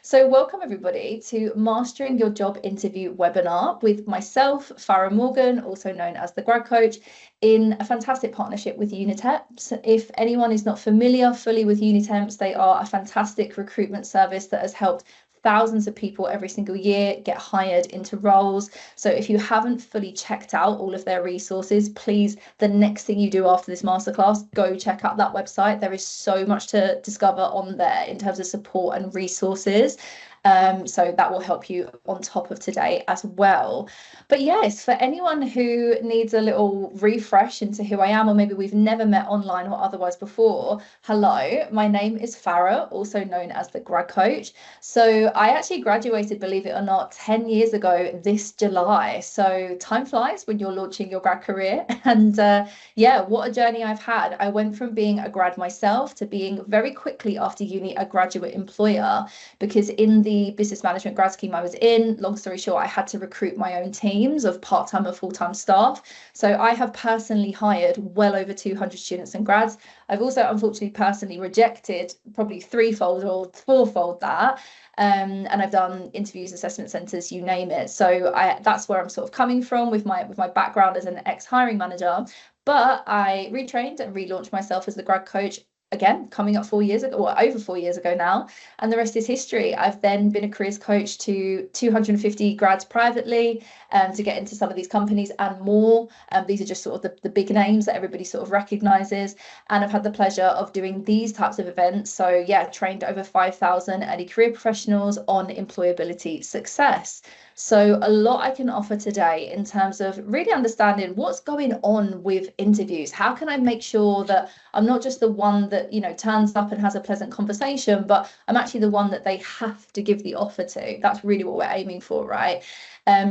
So welcome everybody to Mastering Your Job Interview webinar with myself, Farah Morgan, also known as the Grad Coach, in a fantastic partnership with Unitemps. If anyone is not familiar fully with Unitemps, they are a fantastic recruitment service that has helped thousands of people every single year get hired into roles. So if you haven't fully checked out all of their resources, please, the next thing you do after this masterclass, go check out that website. There is so much to discover on there in terms of support and resources. So that will help you on top of today as well. But yes, for anyone who needs a little refresh into who I am, or maybe we've never met online or otherwise before, hello, my name is Farah, also known as the Grad Coach. So I actually graduated, believe it or not, 10 years ago this July. So time flies when you're launching your grad career. And yeah, what a journey I've had. I went from being a grad myself to being very quickly after uni a graduate employer, because in the business management grad scheme I was in, long story short, I had to recruit my own teams of part-time and full-time staff. So I have personally hired well over 200 students and grads. I've also unfortunately personally rejected probably threefold or fourfold that. And I've done interviews, assessment centres, you name it. So that's where I'm sort of coming from with my background as an ex-hiring manager. But I retrained and relaunched myself as the grad coach, again, coming up 4 years ago, or over 4 years ago now, and the rest is history. I've then been a careers coach to 250 grads privately to get into some of these companies and more. These are just sort of the big names that everybody sort of recognizes. And I've had the pleasure of doing these types of events. So yeah, trained over 5,000 early career professionals on employability success. So a lot I can offer today in terms of really understanding what's going on with interviews. How can I make sure that I'm not just the one that, you know, turns up and has a pleasant conversation, but I'm actually the one that they have to give the offer to. That's really what we're aiming for, right?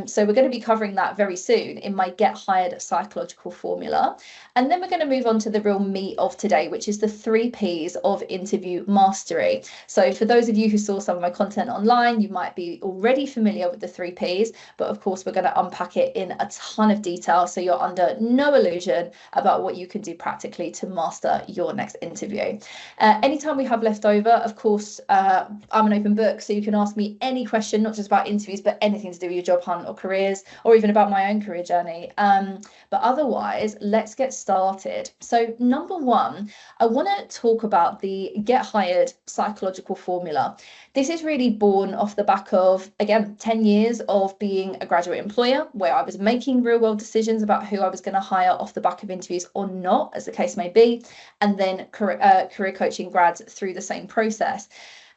So we're going to be covering that very soon in my Get Hired psychological formula. And then we're going to move on to the real meat of today, which is the 3 Ps of interview mastery. So for those of you who saw some of my content online, you might be already familiar with the 3 Ps, but of course we're going to unpack it in a ton of detail so you're under no illusion about what you can do practically to master your next interview. Anytime we have left over, of course, I'm an open book, so you can ask me any question, not just about interviews, but anything to do with your job hunt or careers, or even about my own career journey. But otherwise, let's get started. So number one, I want to talk about the Get Hired psychological formula. This is really born off the back of, again, 10 years of being a graduate employer, where I was making real world decisions about who I was going to hire off the back of interviews or not, as the case may be, and then career coaching grads through the same process.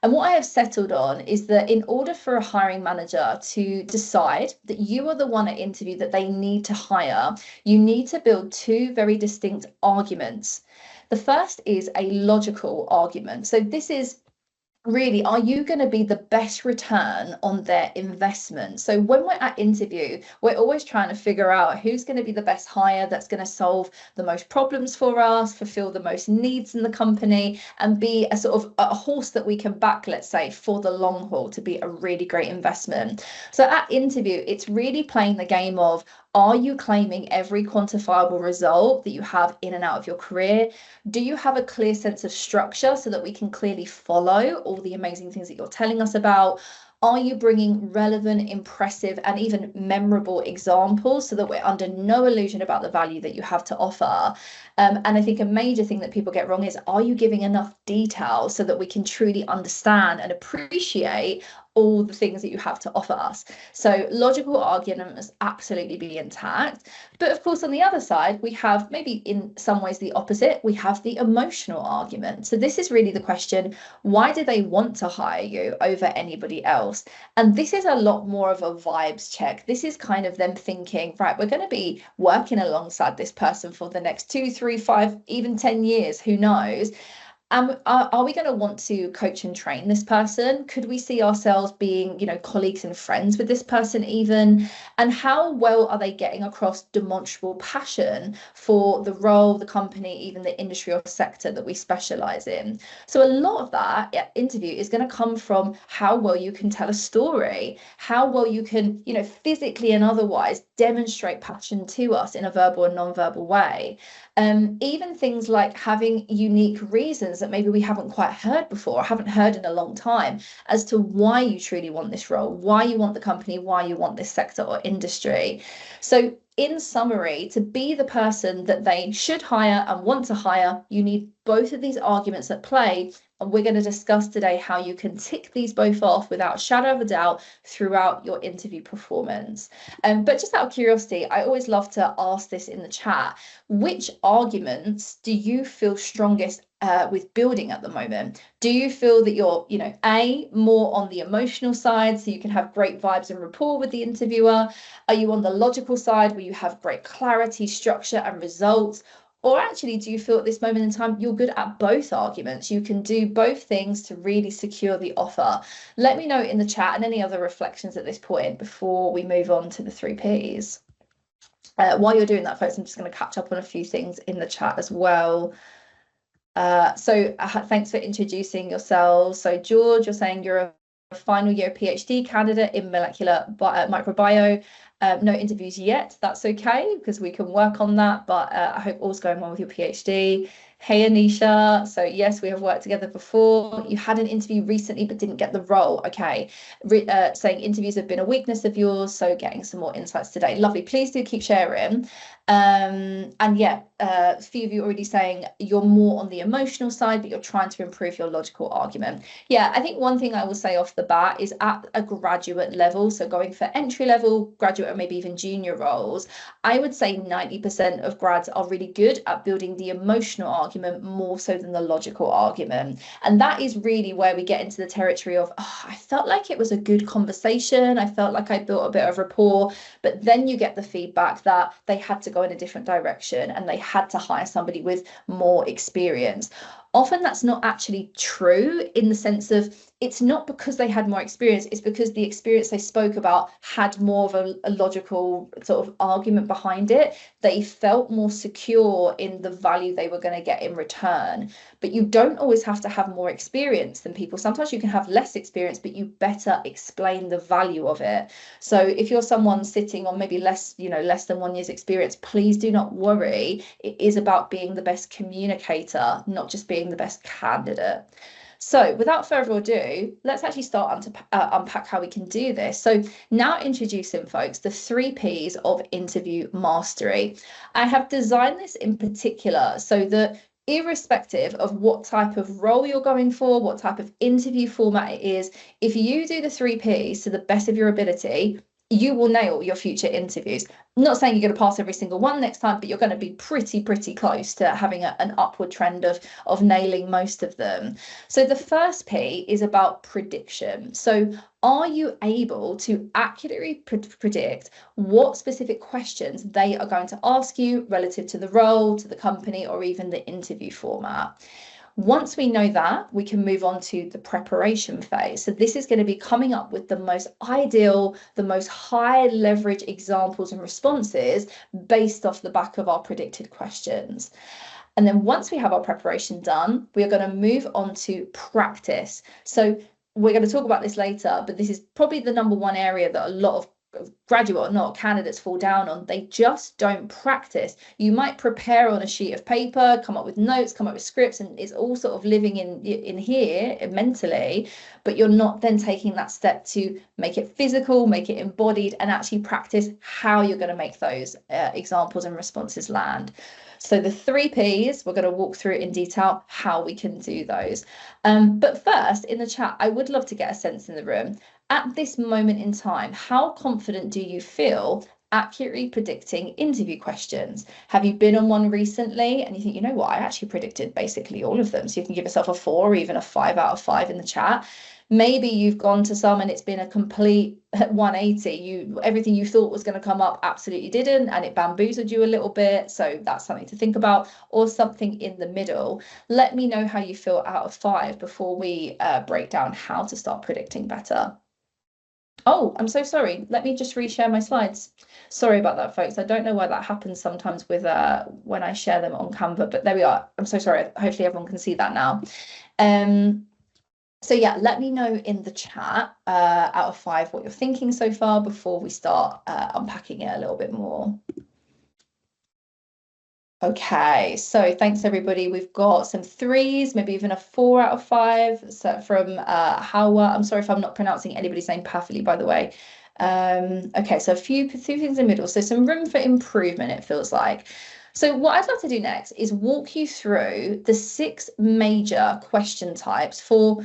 And what I have settled on is that in order for a hiring manager to decide that you are the one at interview that they need to hire, you need to build 2 very distinct arguments. The first is a logical argument. So this is really, are you going to be the best return on their investment? So when we're at interview, we're always trying to figure out who's going to be the best hire that's going to solve the most problems for us, fulfill the most needs in the company, and be a sort of a horse that we can back, let's say, for the long haul to be a really great investment. So at interview, it's really playing the game of, are you claiming every quantifiable result that you have in and out of your career? Do you have a clear sense of structure so that we can clearly follow all the amazing things that you're telling us about? Are you bringing relevant, impressive, and even memorable examples so that we're under no illusion about the value that you have to offer? And I think a major thing that people get wrong is, are you giving enough detail so that we can truly understand and appreciate all the things that you have to offer us? So logical argument must absolutely be intact. But of course, on the other side, we have maybe in some ways the opposite. We have the emotional argument. So this is really the question, why do they want to hire you over anybody else? And this is a lot more of a vibes check. This is kind of them thinking, right, we're going to be working alongside this person for the next 2, 3, 5, even 10 years, who knows? Are we going to want to coach and train this person? Could we see ourselves being, you know, colleagues and friends with this person even? And how well are they getting across demonstrable passion for the role, the company, even the industry or sector that we specialize in? So a lot of that interview is going to come from how well you can tell a story, how well you can, you know, physically and otherwise demonstrate passion to us in a verbal and non-verbal way. Even things like having unique reasons reasons that maybe we haven't quite heard before, or haven't heard in a long time, as to why you truly want this role, why you want the company, why you want this sector or industry. So in summary, to be the person that they should hire and want to hire, you need both of these arguments at play. And we're going to discuss today how you can tick these both off without a shadow of a doubt throughout your interview performance. But just out of curiosity, I always love to ask this in the chat. Which arguments do you feel strongest with building at the moment? Do you feel that you're, A, more on the emotional side, so you can have great vibes and rapport with the interviewer? Are you on the logical side where you have great clarity, structure, and results? Or actually, do you feel at this moment in time you're good at both arguments? You can do both things to really secure the offer. Let me know in the chat and any other reflections at this point before we move on to the 3Ps. While you're doing that, folks, I'm just going to catch up on a few things in the chat as well. Thanks for introducing yourselves. So George, you're saying you're a final year PhD candidate in molecular microbiome. No interviews yet. That's okay, because we can work on that, but I hope all's going well with your PhD. Hey, Anisha. So yes, we have worked together before. You had an interview recently but didn't get the role. Okay. Saying interviews have been a weakness of yours, so getting some more insights today. Lovely. Please do keep sharing. And yeah, a few of you already saying you're more on the emotional side, but you're trying to improve your logical argument. Yeah, I think one thing I will say off the bat is at a graduate level, so going for entry level, graduate, or maybe even junior roles, I would say 90% of grads are really good at building the emotional argument more so than the logical argument. And that is really where we get into the territory of, oh, I felt like it was a good conversation. I felt like I built a bit of rapport, but then you get the feedback that they had to go in a different direction and they had to hire somebody with more experience. Often that's not actually true, in the sense of it's not because they had more experience, it's because the experience they spoke about had more of a logical sort of argument behind it. They felt more secure in the value they were going to get in return. But you don't always have to have more experience than people. Sometimes you can have less experience, but you better explain the value of it. So if you're someone sitting on maybe less than 1 year's experience, please do not worry. It is about being the best communicator, not just being the best candidate. So without further ado, let's actually start to unpack how we can do this. So now introducing, folks, the 3Ps of interview mastery. I have designed this in particular so that irrespective of what type of role you're going for, what type of interview format it is, if you do the 3Ps to the best of your ability, you will nail your future interviews. I'm not saying you're going to pass every single one next time, but you're going to be pretty close to having an upward trend of nailing most of them. So the first P is about prediction. So are you able to accurately predict what specific questions they are going to ask you relative to the role, to the company, or even the interview format? Once we know that, we can move on to the preparation phase. So this is going to be coming up with the most ideal, the most high leverage examples and responses based off the back of our predicted questions. And then once we have our preparation done, we are going to move on to practice. So we're going to talk about this later, but this is probably the number one area that a lot of graduate or not candidates fall down on. They just don't practice. You might prepare on a sheet of paper, come up with notes, come up with scripts, and it's all sort of living in here mentally, but you're not then taking that step to make it physical, make it embodied, and actually practice how you're going to make those examples and responses land. So the 3Ps, we're going to walk through in detail how we can do those. But first, in the chat, I would love to get a sense in the room. At this moment in time, how confident do you feel accurately predicting interview questions? Have you been on one recently and you think, you know what, I actually predicted basically all of them? So you can give yourself a 4 or even a 5 out of 5 in the chat. Maybe you've gone to some and it's been a complete 180. Everything you thought was going to come up absolutely didn't, and it bamboozled you a little bit. So that's something to think about, or something in the middle. Let me know how you feel out of 5 before we break down how to start predicting better. Oh, I'm so sorry. Let me just reshare my slides. Sorry about that, folks. I don't know why that happens sometimes with when I share them on Canva, but there we are. I'm so sorry. Hopefully everyone can see that now. So yeah, let me know in the chat out of 5 what you're thinking so far before we start unpacking it a little bit more. Okay, so thanks everybody. We've got some threes, maybe even a 4 out of 5. So from Hawa. I'm sorry if I'm not pronouncing anybody's name perfectly, by the way. Okay, so a few things in the middle. So some room for improvement, it feels like. So what I'd love to do next is walk you through the 6 major question types for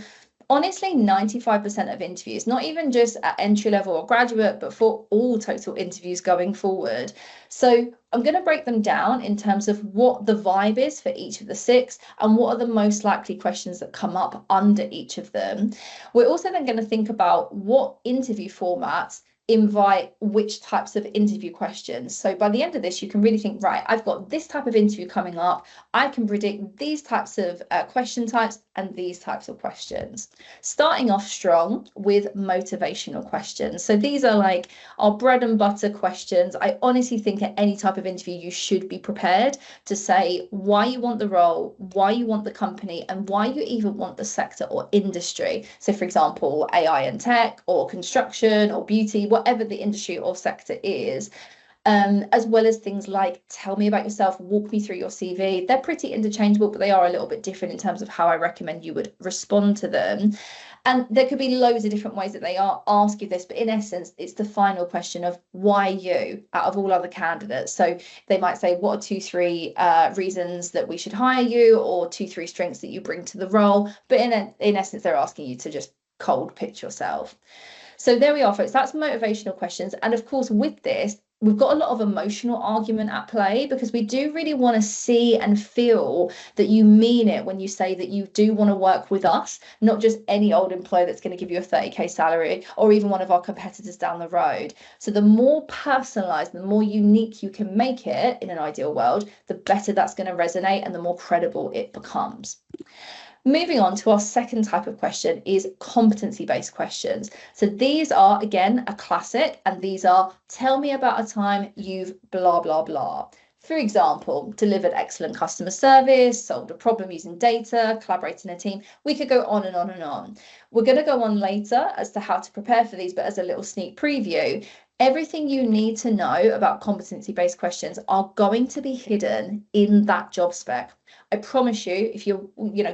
honestly 95% of interviews, not even just at entry level or graduate, but for all total interviews going forward. So I'm going to break them down in terms of what the vibe is for each of the 6 and what are the most likely questions that come up under each of them. We're also then going to think about what interview formats invite which types of interview questions. So by the end of this, you can really think, right, I've got this type of interview coming up. I can predict these types of question types and these types of questions. Starting off strong with motivational questions. So these are like our bread and butter questions. I honestly think at any type of interview, you should be prepared to say why you want the role, why you want the company, and why you even want the sector or industry. So for example, AI and tech or construction or beauty, whatever the industry or sector is. As well as things like tell me about yourself, walk me through your CV. They're pretty interchangeable, but they are a little bit different in terms of how I recommend you would respond to them. And there could be loads of different ways that they ask you this, but in essence, it's the final question of why you out of all other candidates. So they might say, what are 2, 3 reasons that we should hire you, or 2, 3 strengths that you bring to the role. But in essence, they're asking you to just cold pitch yourself. So there we are, folks. That's motivational questions. And of course, with this, we've got a lot of emotional argument at play because we do really want to see and feel that you mean it when you say that you do want to work with us, not just any old employer that's going to give you a 30K salary or even one of our competitors down the road. So the more personalized, the more unique you can make it in an ideal world, the better that's going to resonate and the more credible it becomes. Moving on to our second type of question is competency-based questions. So these are, again, a classic, and these are, tell me about a time you've blah, blah, blah. For example, delivered excellent customer service, solved a problem using data, collaborated in a team. We could go on and on and on. We're going to go on later as to how to prepare for these, but as a little sneak preview, everything you need to know about competency-based questions are going to be hidden in that job spec. I promise you, if you're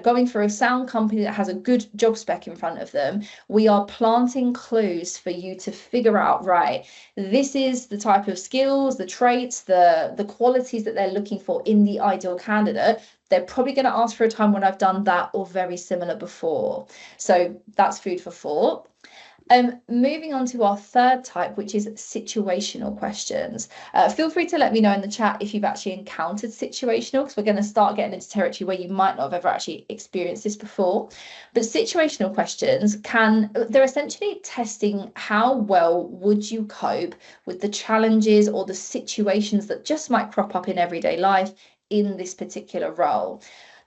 going for a sound company that has a good job spec in front of them, we are planting clues for you to figure out, right, this is the type of skills, the traits, the qualities that they're looking for in the ideal candidate. They're probably going to ask for a time when I've done that or very similar before. So that's food for thought. Moving on to our third type, which is situational questions. Feel free to let me know in the chat if you've actually encountered situational, because we're going to start getting into territory where you might not have ever actually experienced this before. But situational questions they're essentially testing how well would you cope with the challenges or the situations that just might crop up in everyday life in this particular role.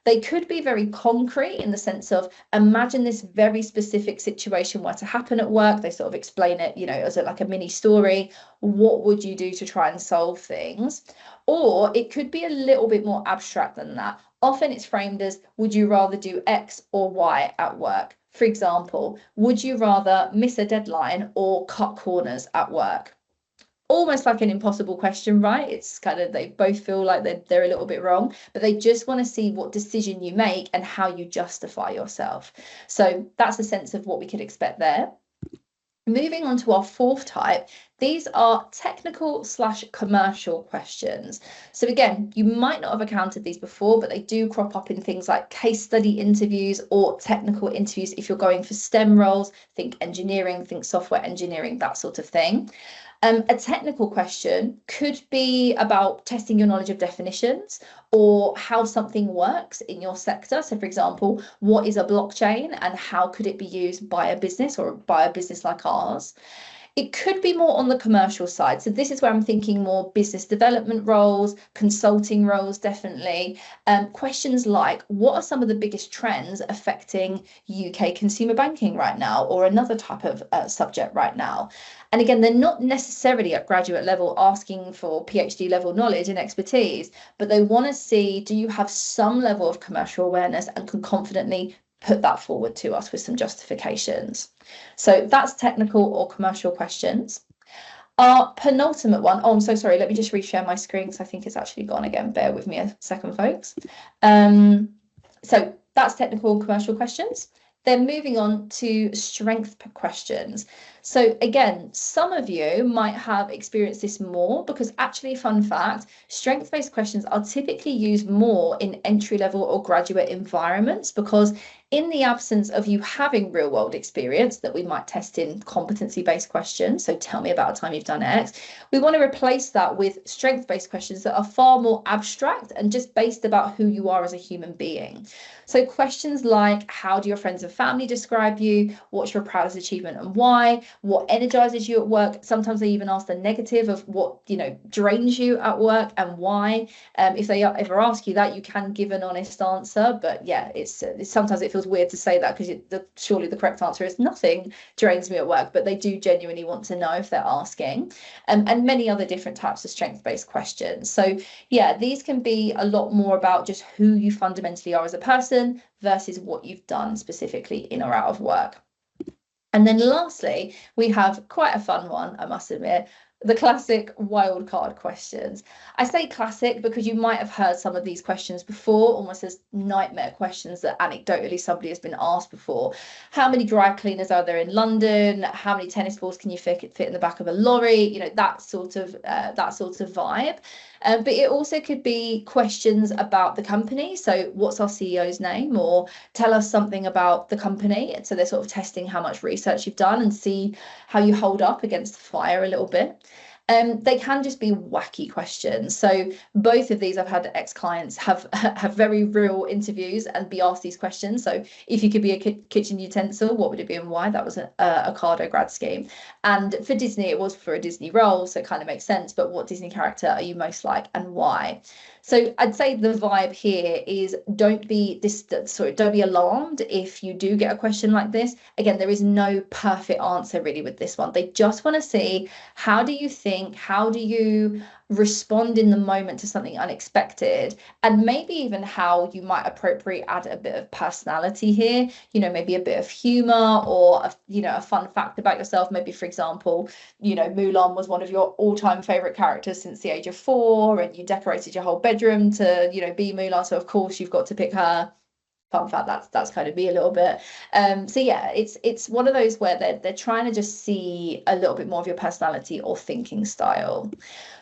They could be very concrete in the sense of imagine this very specific situation were to happen at work. They sort of explain it, as like a mini story. What would you do to try and solve things? Or it could be a little bit more abstract than that. Often it's framed as, would you rather do X or Y at work? For example, would you rather miss a deadline or cut corners at work? Almost like an impossible question, right? It's kind of, they both feel like they're a little bit wrong, but they just want to see what decision you make and how you justify yourself. So that's a sense of what we could expect there. Moving on to our fourth type, these are technical/commercial questions. So again, you might not have encountered these before, but they do crop up in things like case study interviews or technical interviews if you're going for STEM roles. Think engineering, think software engineering, that sort of thing. A technical question could be about testing your knowledge of definitions or how something works in your sector. So for example, what is a blockchain and how could it be used by a business or by a business like ours? It could be more on the commercial side. So this is where I'm thinking more business development roles, consulting roles, definitely. Questions like, what are some of the biggest trends affecting UK consumer banking right now, or another type of subject right now? And again, they're not necessarily at graduate level asking for PhD level knowledge and expertise, but they want to see, do you have some level of commercial awareness and can confidently put that forward to us with some justifications? So that's technical or commercial questions. Our penultimate one, oh, I'm so sorry. Let me just reshare my screen because I think it's actually gone again. Bear with me a second, folks. So that's technical and commercial questions. Then moving on to strength questions. So again, some of you might have experienced this more because actually, fun fact, strength-based questions are typically used more in entry-level or graduate environments because in the absence of you having real-world experience that we might test in competency-based questions, so tell me about a time you've done X, we want to replace that with strength-based questions that are far more abstract and just based about who you are as a human being. So questions like, how do your friends and family describe you? What's your proudest achievement and why? What energizes you at work? Sometimes they even ask the negative of what, drains you at work and why. If they ever ask you that, you can give an honest answer. But yeah, it's sometimes it feels weird to say that because surely the correct answer is nothing drains me at work, but they do genuinely want to know if they're asking. And many other different types of strength-based questions. So yeah, these can be a lot more about just who you fundamentally are as a person versus what you've done specifically in or out of work. And then lastly, we have quite a fun one, I must admit, the classic wildcard questions. I say classic because you might have heard some of these questions before, almost as nightmare questions that anecdotally somebody has been asked before. How many dry cleaners are there in London? How many tennis balls can you fit in the back of a lorry? That sort of vibe. But it also could be questions about the company. So what's our CEO's name? Or tell us something about the company. So they're sort of testing how much research you've done and see how you hold up against the fire a little bit. They can just be wacky questions. So both of these, I've had ex-clients have very real interviews and be asked these questions. So if you could be a kitchen utensil, what would it be and why? That was a Ocado grad scheme. And for Disney, it was for a Disney role, so it kind of makes sense. But what Disney character are you most like and why? So I'd say the vibe here is don't be alarmed if you do get a question like this. Again, there is no perfect answer really with this one. They just want to see, how do you think, how do you respond in the moment to something unexpected, and maybe even how you might appropriately add a bit of personality here, maybe a bit of humor or a fun fact about yourself. Maybe, for example, Mulan was one of your all-time favorite characters since the age of 4 and you decorated your whole bedroom to be Mulan, so of course you've got to pick her. Fun fact, that's kind of me a little bit. So yeah, it's one of those where they're trying to just see a little bit more of your personality or thinking style.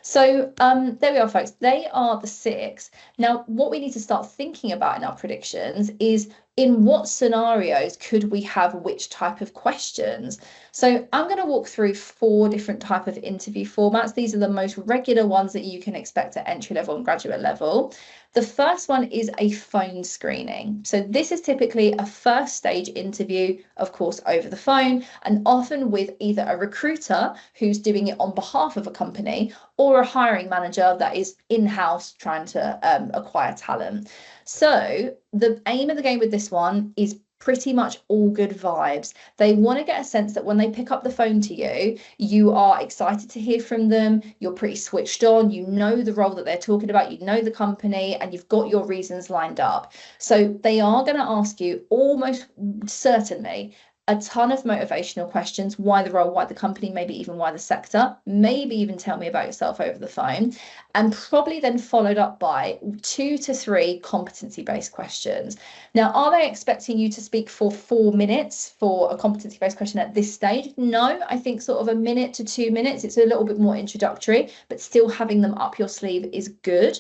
So there we are, folks. They are the 6. Now, what we need to start thinking about in our predictions is, in what scenarios could we have which type of questions? So I'm going to walk through 4 different type of interview formats. These are the most regular ones that you can expect at entry level and graduate level. The first one is a phone screening. So this is typically a first stage interview, of course, over the phone, and often with either a recruiter who's doing it on behalf of a company or a hiring manager that is in-house trying to acquire talent. So the aim of the game with this one is pretty much all good vibes. They want to get a sense that when they pick up the phone to you, you are excited to hear from them, you're pretty switched on, you know the role that they're talking about, you know the company, and you've got your reasons lined up. So they are going to ask you almost certainly a ton of motivational questions. Why the role, why the company, maybe even why the sector, maybe even tell me about yourself over the phone, and probably then followed up by 2 to 3 competency-based questions. Now, are they expecting you to speak for 4 minutes for a competency-based question at this stage? No, I think sort of a minute to 2 minutes. It's a little bit more introductory, but still having them up your sleeve is good.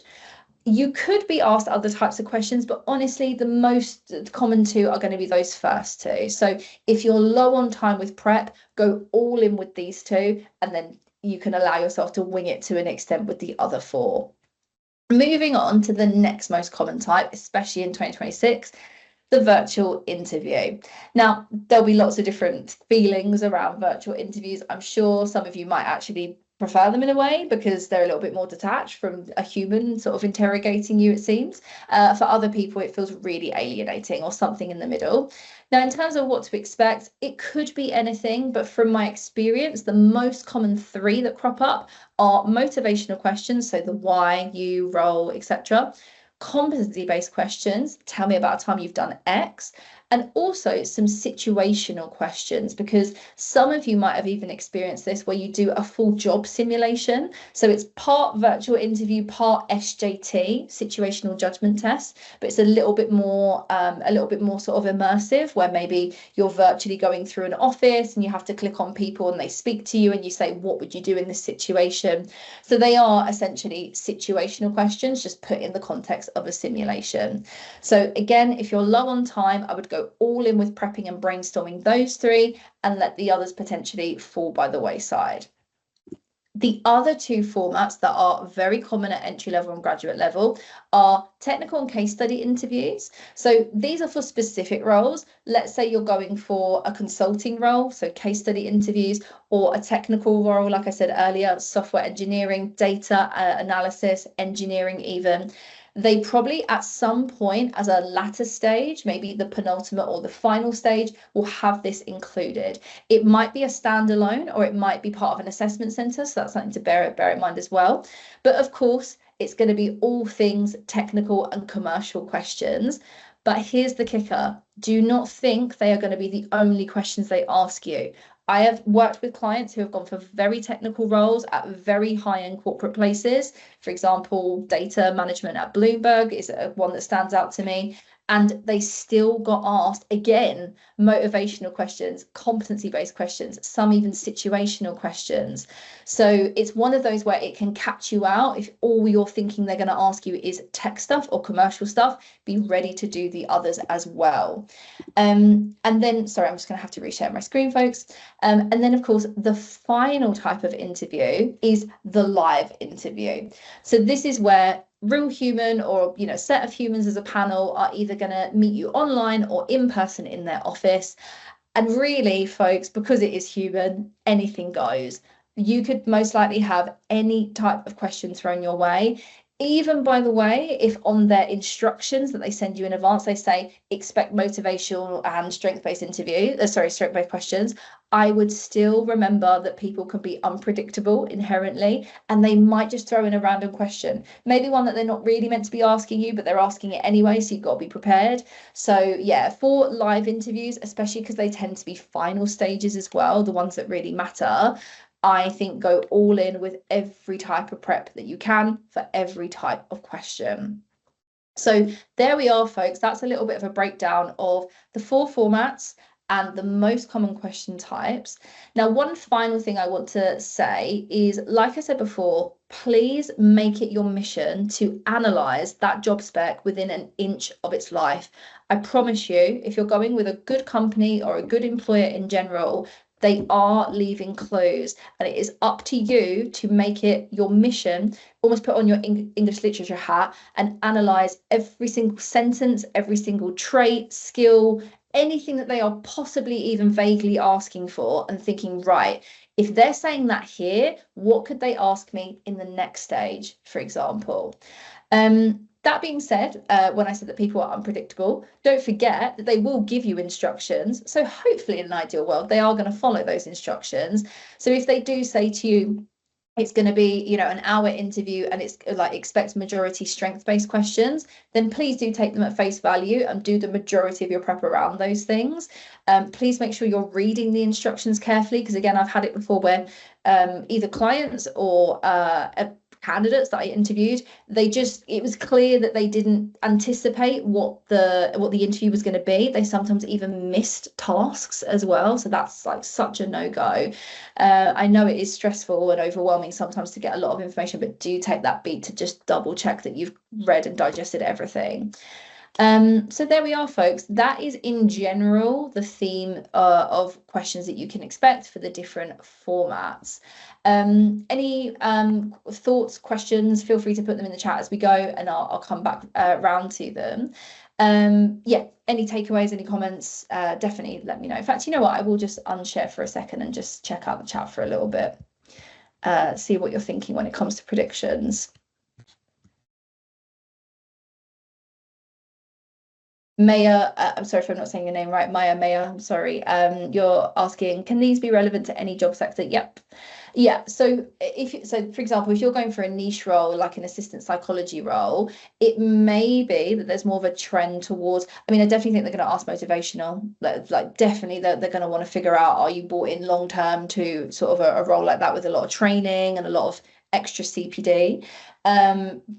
You could be asked other types of questions, but honestly, the most common 2 are going to be those first 2. So if you're low on time with prep, go all in with these 2, and then you can allow yourself to wing it to an extent with the other 4. Moving on to the next most common type, especially in 2026, the virtual interview. Now, there'll be lots of different feelings around virtual interviews. I'm sure some of you might actually prefer them in a way because they're a little bit more detached from a human sort of interrogating you, it seems. For other people, it feels really alienating or something in the middle. Now, in terms of what to expect, it could be anything, but from my experience, the most common 3 that crop up are motivational questions, so the why, you, role, etc. Competency-based questions, tell me about a time you've done X, and also some situational questions, because some of you might have even experienced this where you do a full job simulation. So it's part virtual interview, part SJT, situational judgment test, but it's a little bit more sort of immersive, where maybe you're virtually going through an office and you have to click on people and they speak to you and you say, what would you do in this situation? So they are essentially situational questions, just put in the context of a simulation. So again, if you're low on time, I would go all in with prepping and brainstorming those three and let the others potentially fall by the wayside. The other two formats that are very common at entry level and graduate level are technical and case study interviews. So these are for specific roles. Let's say you're going for a consulting role, so case study interviews, or a technical role, like I said earlier, software engineering, data analysis, engineering even. They probably at some point as a latter stage, maybe the penultimate or the final stage, will have this included. It might be a standalone or it might be part of an assessment centre, so that's something to bear in mind as well. But of course, it's going to be all things technical and commercial questions. But here's the kicker. Do not think they are going to be the only questions they ask you. I have worked with clients who have gone for very technical roles at very high-end corporate places. For example, data management at Bloomberg is one that stands out to me. And they still got asked, again, motivational questions, competency-based questions, some even situational questions. So it's one of those where it can catch you out. If all you're thinking they're going to ask you is tech stuff or commercial stuff, be ready to do the others as well. And then, sorry, I'm just going to have to reshare my screen, folks. And then, of course, the final type of interview is the live interview. So this is where real human or set of humans as a panel are either going to meet you online or in person in their office. And really, folks, because it is human, anything goes. You could most likely have any type of question thrown your way. Even, by the way, if on their instructions that they send you in advance, they say expect motivational and strength-based strength-based questions, I would still remember that people can be unpredictable inherently, and they might just throw in a random question, maybe one that they're not really meant to be asking you, but they're asking it anyway, so you've got to be prepared. So yeah, for live interviews, especially because they tend to be final stages as well, the ones that really matter, I think go all in with every type of prep that you can for every type of question. So there we are, folks. That's a little bit of a breakdown of the 4 formats and the most common question types. Now, one final thing I want to say is, like I said before, please make it your mission to analyze that job spec within an inch of its life. I promise you, if you're going with a good company or a good employer in general, they are leaving clues, and it is up to you to make it your mission, almost put on your English literature hat and analyze every single sentence, every single trait, skill, anything that they are possibly even vaguely asking for, and thinking, right, if they're saying that here, what could they ask me in the next stage, for example? That being said, when I said that people are unpredictable, don't forget that they will give you instructions. So hopefully in an ideal world, they are going to follow those instructions. So if they do say to you, it's going to be, an hour interview and it's like expect majority strength-based questions, then please do take them at face value and do the majority of your prep around those things. Please make sure you're reading the instructions carefully, because again, I've had it before where either clients or candidates that I interviewed, it was clear that they didn't anticipate what the interview was going to be. They sometimes even missed tasks as well, so that's like such a no-go. I know it is stressful and overwhelming sometimes to get a lot of information, but do take that beat to just double check that you've read and digested everything. So there we are, folks. That is in general the theme of questions that you can expect for the different formats. Any thoughts, questions, feel free to put them in the chat as we go, and I'll come back round to them. Yeah, any takeaways, any comments, definitely let me know. In fact, you know what, I will just unshare for a second and just check out the chat for a little bit, see what you're thinking when it comes to predictions. Maya, I'm sorry if I'm not saying your name right. Maya, I'm sorry. You're asking, can these be relevant to any job sector? Yep. Yeah, so for example, if you're going for a niche role like an assistant psychology role, it may be that there's more of a trend towards, I mean, I definitely think they're going to ask motivational, like definitely they're going to want to figure out, are you bought in long term to sort of a role like that with a lot of training and a lot of extra CPD?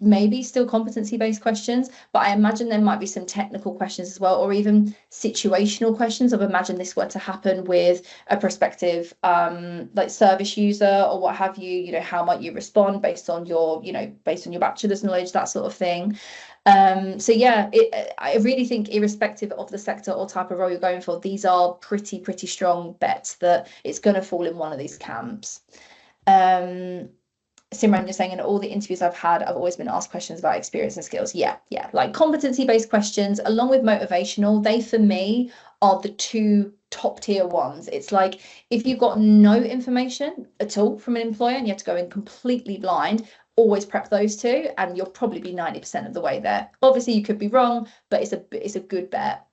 Maybe still competency-based questions, but I imagine there might be some technical questions as well, or even situational questions of, imagine this were to happen with a prospective like service user or what have you, how might you respond based on your, based on your bachelor's knowledge, that sort of thing. So yeah, I really think irrespective of the sector or type of role you're going for, these are pretty strong bets that it's going to fall in one of these camps. Simran, you're saying in all the interviews I've had, I've always been asked questions about experience and skills. Yeah, like competency-based questions along with motivational, they for me are the two top tier ones. It's like if you've got no information at all from an employer and you have to go in completely blind, always prep those two and you'll probably be 90% of the way there. Obviously you could be wrong, but it's a good bet.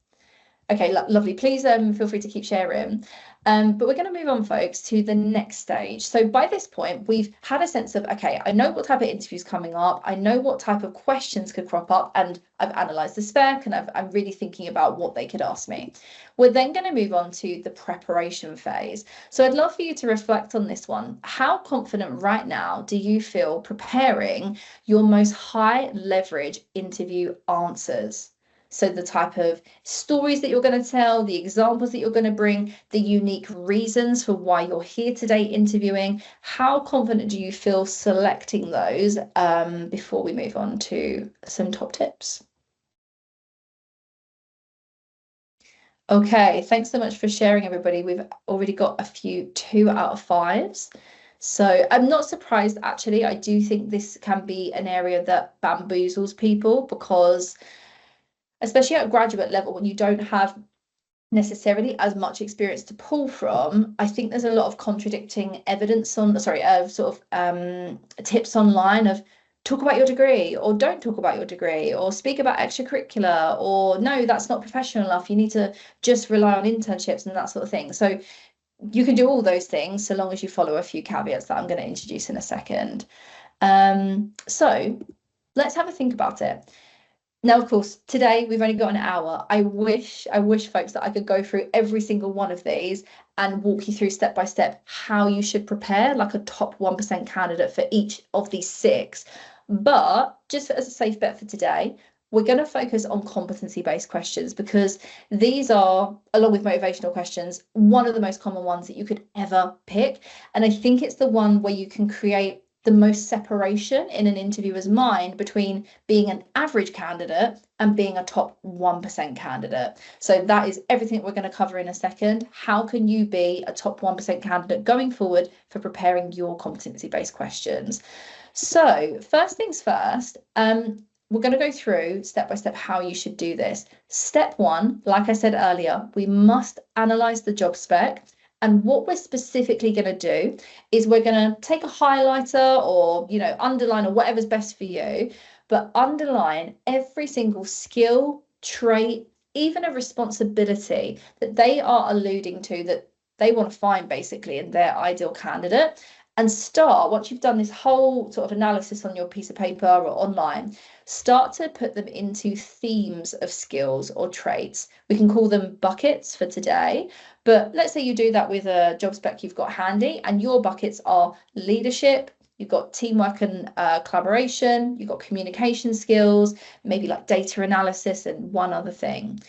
Okay, lovely. Please feel free to keep sharing. But we're going to move on, folks, to the next stage. So by this point, we've had a sense of, okay, I know what type of interviews coming up. I know what type of questions could crop up, and I've analysed the spec, and I'm really thinking about what they could ask me. We're then going to move on to the preparation phase. So I'd love for you to reflect on this one. How confident right now do you feel preparing your most high leverage interview answers? So the type of stories that you're going to tell, the examples that you're going to bring, the unique reasons for why you're here today interviewing. How confident do you feel selecting those before we move on to some top tips? Okay, thanks so much for sharing, everybody. We've already got a few 2 out of 5s. So I'm not surprised, actually. I do think this can be an area that bamboozles people because especially at graduate level, when you don't have necessarily as much experience to pull from, I think there's a lot of contradicting evidence on, sorry, sort of tips online of talk about your degree or don't talk about your degree or speak about extracurricular or no, that's not professional enough. You need to just rely on internships and that sort of thing. So you can do all those things so long as you follow a few caveats that I'm going to introduce in a second. So let's have a think about it. Now, of course, today we've only got an hour. I wish, folks, that I could go through every single one of these and walk you through step by step how you should prepare like a top 1% candidate for each of these 6. But just as a safe bet for today, we're going to focus on competency-based questions because these are, along with motivational questions, one of the most common ones that you could ever pick. And I think it's the one where you can create the most separation in an interviewer's mind between being an average candidate and being a top 1% candidate. So that is everything we're going to cover in a second. How can you be a top 1% candidate going forward for preparing your competency-based questions? So first things first, we're going to go through step by step how you should do this. Step 1, like I said earlier, we must analyze the job spec. And what we're specifically going to do is we're going to take a highlighter or, underline or whatever's best for you, but underline every single skill, trait, even a responsibility that they are alluding to that they want to find basically in their ideal candidate. And start, once you've done this whole sort of analysis on your piece of paper or online, start to put them into themes of skills or traits. We can call them buckets for today, but let's say you do that with a job spec you've got handy and your buckets are leadership, you've got teamwork and collaboration, you've got communication skills, maybe like data analysis and one other thing.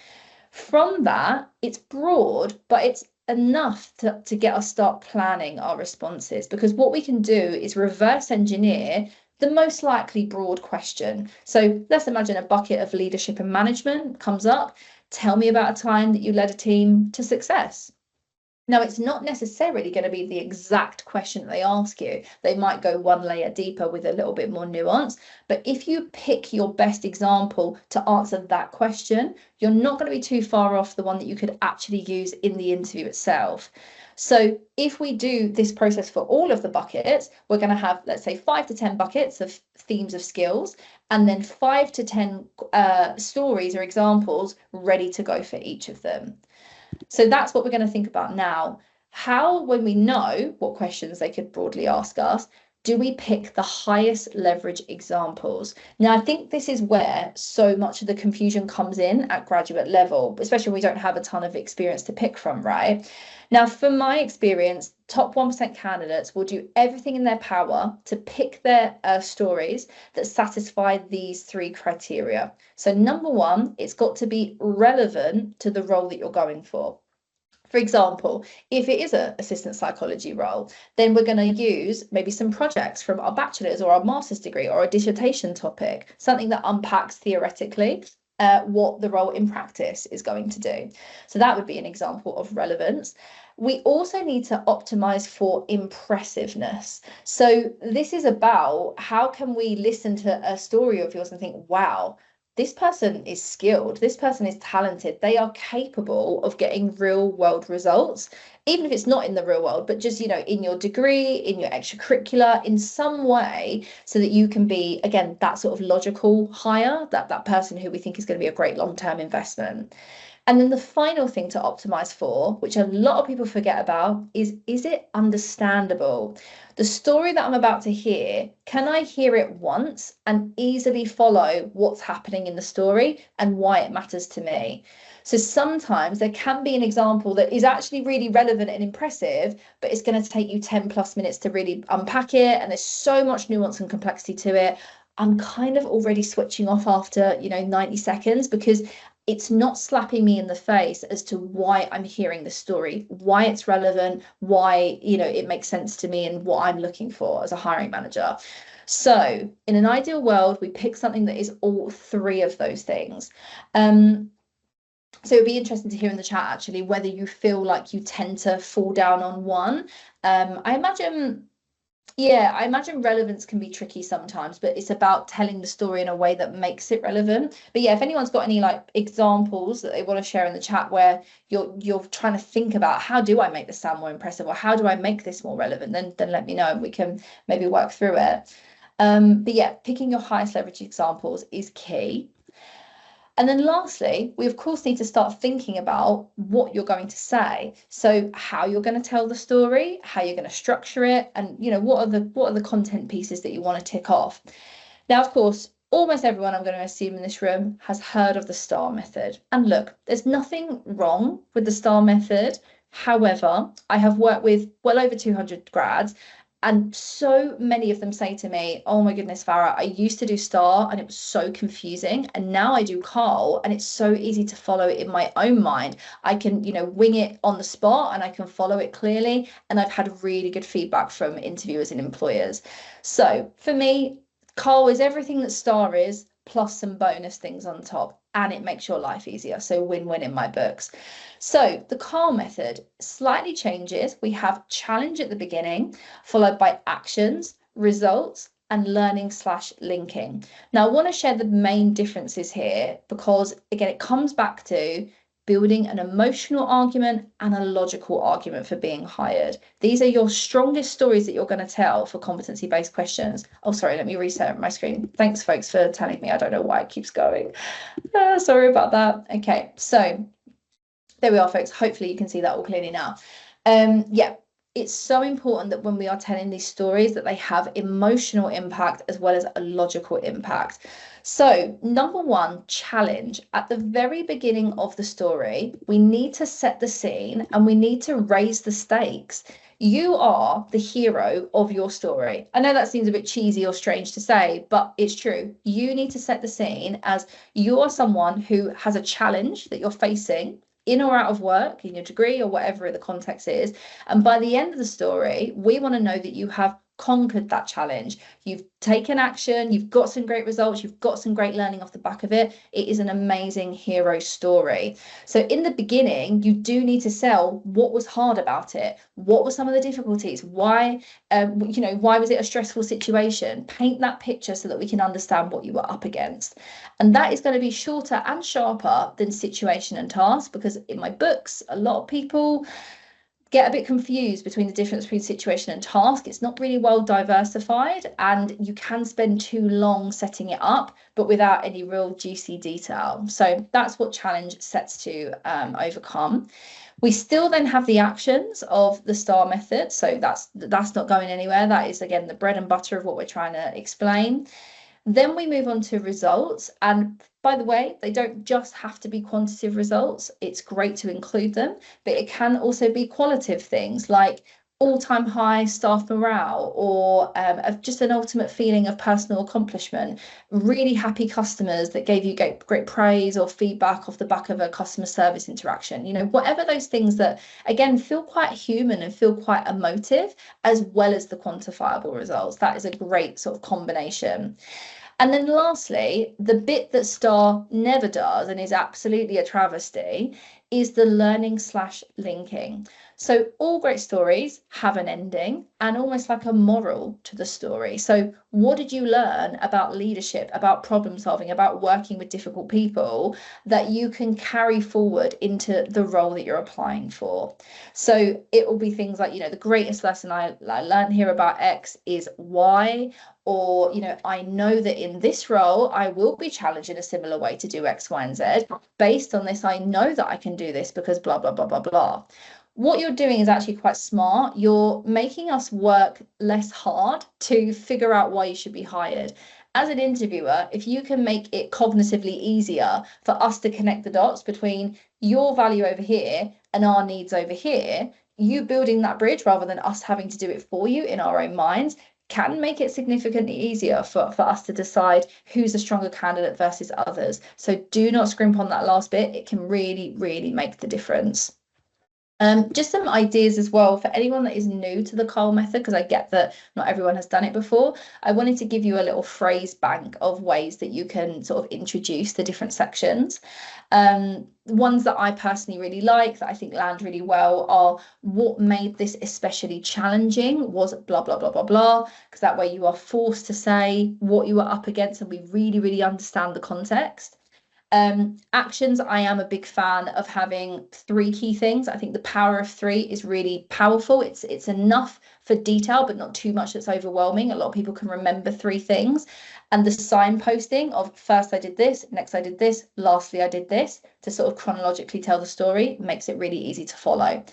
From that, it's broad, but it's enough to get us start planning our responses, because what we can do is reverse engineer the most likely broad question. So let's imagine a bucket of leadership and management comes up. Tell me about a time that you led a team to success. Now, it's not necessarily going to be the exact question that they ask you. They might go one layer deeper with a little bit more nuance. But if you pick your best example to answer that question, you're not going to be too far off the one that you could actually use in the interview itself. So if we do this process for all of the buckets, we're going to have, let's say, 5 to 10 buckets of themes of skills, and then 5 to 10 stories or examples ready to go for each of them. So that's what we're going to think about now. How, when we know what questions they could broadly ask us, do we pick the highest leverage examples? Now, I think this is where so much of the confusion comes in at graduate level, especially when we don't have a ton of experience to pick from, right? Now, from my experience, top 1% candidates will do everything in their power to pick their stories that satisfy these three criteria. So number one, it's got to be relevant to the role that you're going for. For example, if it is an assistant psychology role, then we're going to use maybe some projects from our bachelor's or our master's degree or a dissertation topic, something that unpacks theoretically what the role in practice is going to do. So that would be an example of relevance. We also need to optimize for impressiveness. So this is about how can we listen to a story of yours and think, wow, this person is skilled, this person is talented, they are capable of getting real world results, even if it's not in the real world, but just, you know, in your degree, in your extracurricular, in some way, so that you can be, again, that sort of logical hire, that person who we think is going to be a great long-term investment. And then the final thing to optimize for, which a lot of people forget about, is it understandable? The story that I'm about to hear, can I hear it once and easily follow what's happening in the story and why it matters to me? So sometimes there can be an example that is actually really relevant and impressive, but it's going to take you 10 plus minutes to really unpack it. And there's so much nuance and complexity to it. I'm kind of already switching off after, 90 seconds because it's not slapping me in the face as to why I'm hearing the story, why it's relevant, why, it makes sense to me and what I'm looking for as a hiring manager. So in an ideal world, we pick something that is all three of those things. So it'd be interesting to hear in the chat actually whether you feel like you tend to fall down on one. I imagine relevance can be tricky sometimes, but it's about telling the story in a way that makes it relevant. But yeah, if anyone's got any like examples that they want to share in the chat where you're trying to think about how do I make this sound more impressive or how do I make this more relevant, then let me know and we can maybe work through it. But yeah, picking your highest leverage examples is key. And then lastly, we of course need to start thinking about what you're going to say. So how you're going to tell the story, how you're going to structure it, and what are the content pieces that you want to tick off. Now, of course, almost everyone I'm going to assume in this room has heard of the STAR method. And look, there's nothing wrong with the STAR method. However, I have worked with well over 200 grads, and so many of them say to me, oh my goodness, Farah, I used to do STAR and it was so confusing. And now I do CARL and it's so easy to follow it in my own mind. I can, wing it on the spot and I can follow it clearly. And I've had really good feedback from interviewers and employers. So for me, CARL is everything that STAR is, plus some bonus things on top, and it makes your life easier. So win-win in my books. So the CARL method slightly changes. We have challenge at the beginning, followed by actions, results, and learning/linking. Now, I want to share the main differences here because, again, it comes back to building an emotional argument and a logical argument for being hired. These are your strongest stories that you're going to tell for competency-based questions. Oh, sorry, let me reset my screen. Thanks, folks, for telling me. I don't know why it keeps going. Sorry about that. Okay, so there we are, folks. Hopefully you can see that all clearly now. Yeah, it's so important that when we are telling these stories that they have emotional impact as well as a logical impact. So number one, challenge. At the very beginning of the story, we need to set the scene and we need to raise the stakes. You are the hero of your story. I know that seems a bit cheesy or strange to say, but it's true. You need to set the scene as you are someone who has a challenge that you're facing in or out of work, in your degree or whatever the context is. And by the end of the story, we want to know that you have conquered that challenge. You've taken action, you've got some great results, you've got some great learning off the back of it. It is an amazing hero story. So in the beginning, you do need to sell what was hard about it. What were some of the difficulties? Why, why was it a stressful situation? Paint that picture so that we can understand what you were up against. And that is going to be shorter and sharper than situation and task, because in my books, a lot of people get a bit confused between the difference between situation and task. It's not really well diversified and you can spend too long setting it up, but without any real juicy detail. So that's what challenge sets to overcome. We still then have the actions of the STAR method. So that's not going anywhere. That is, again, the bread and butter of what we're trying to explain. Then we move on to results. And by the way, they don't just have to be quantitative results. It's great to include them, but it can also be qualitative things like all-time high staff morale, or just an ultimate feeling of personal accomplishment, really happy customers that gave you great praise or feedback off the back of a customer service interaction, whatever those things that, again, feel quite human and feel quite emotive, as well as the quantifiable results. That is a great sort of combination. And then lastly, the bit that STAR never does and is absolutely a travesty is the learning/linking. So all great stories have an ending and almost like a moral to the story. So what did you learn about leadership, about problem solving, about working with difficult people that you can carry forward into the role that you're applying for? So it will be things like, the greatest lesson I learned here about X is Y. Or, I know that in this role, I will be challenged in a similar way to do X, Y, and Z. Based on this, I know that I can do this because blah, blah, blah, blah, blah. What you're doing is actually quite smart. You're making us work less hard to figure out why you should be hired. As an interviewer, if you can make it cognitively easier for us to connect the dots between your value over here and our needs over here, you building that bridge rather than us having to do it for you in our own minds, can make it significantly easier for us to decide who's a stronger candidate versus others. So do not scrimp on that last bit. It can really, really make the difference. Just some ideas as well for anyone that is new to the Carl method, because I get that not everyone has done it before. I wanted to give you a little phrase bank of ways that you can sort of introduce the different sections. Ones that I personally really like, that I think land really well, are what made this especially challenging was blah, blah, blah, blah, blah, because that way you are forced to say what you are up against and we really, really understand the context. Actions, I am a big fan of having 3 key things. I think the power of 3 is really powerful. It's enough for detail, but not too much that's overwhelming. A lot of people can remember 3 things. And the signposting of first I did this, next I did this, lastly I did this, to sort of chronologically tell the story makes it really easy to follow.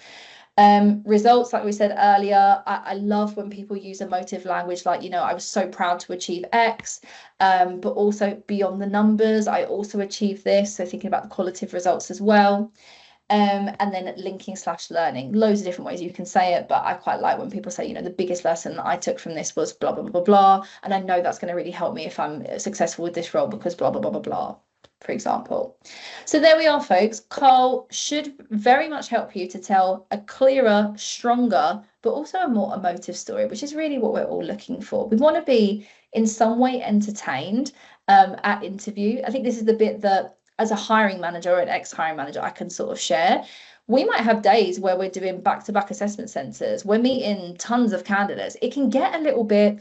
Results, like we said earlier, I love when people use emotive language like, I was so proud to achieve X, but also beyond the numbers, I also achieved this. So thinking about the qualitative results as well. And then linking/learning, loads of different ways you can say it, but I quite like when people say, the biggest lesson that I took from this was blah, blah, blah, blah. And I know that's going to really help me if I'm successful with this role because blah, blah, blah, blah, blah, for example. So there we are, folks. Carl should very much help you to tell a clearer, stronger, but also a more emotive story, which is really what we're all looking for. We want to be in some way entertained at interview. I think this is the bit that, as a hiring manager or an ex-hiring manager, I can sort of share. We might have days where we're doing back-to-back assessment centres. We're meeting tons of candidates. It can get a little bit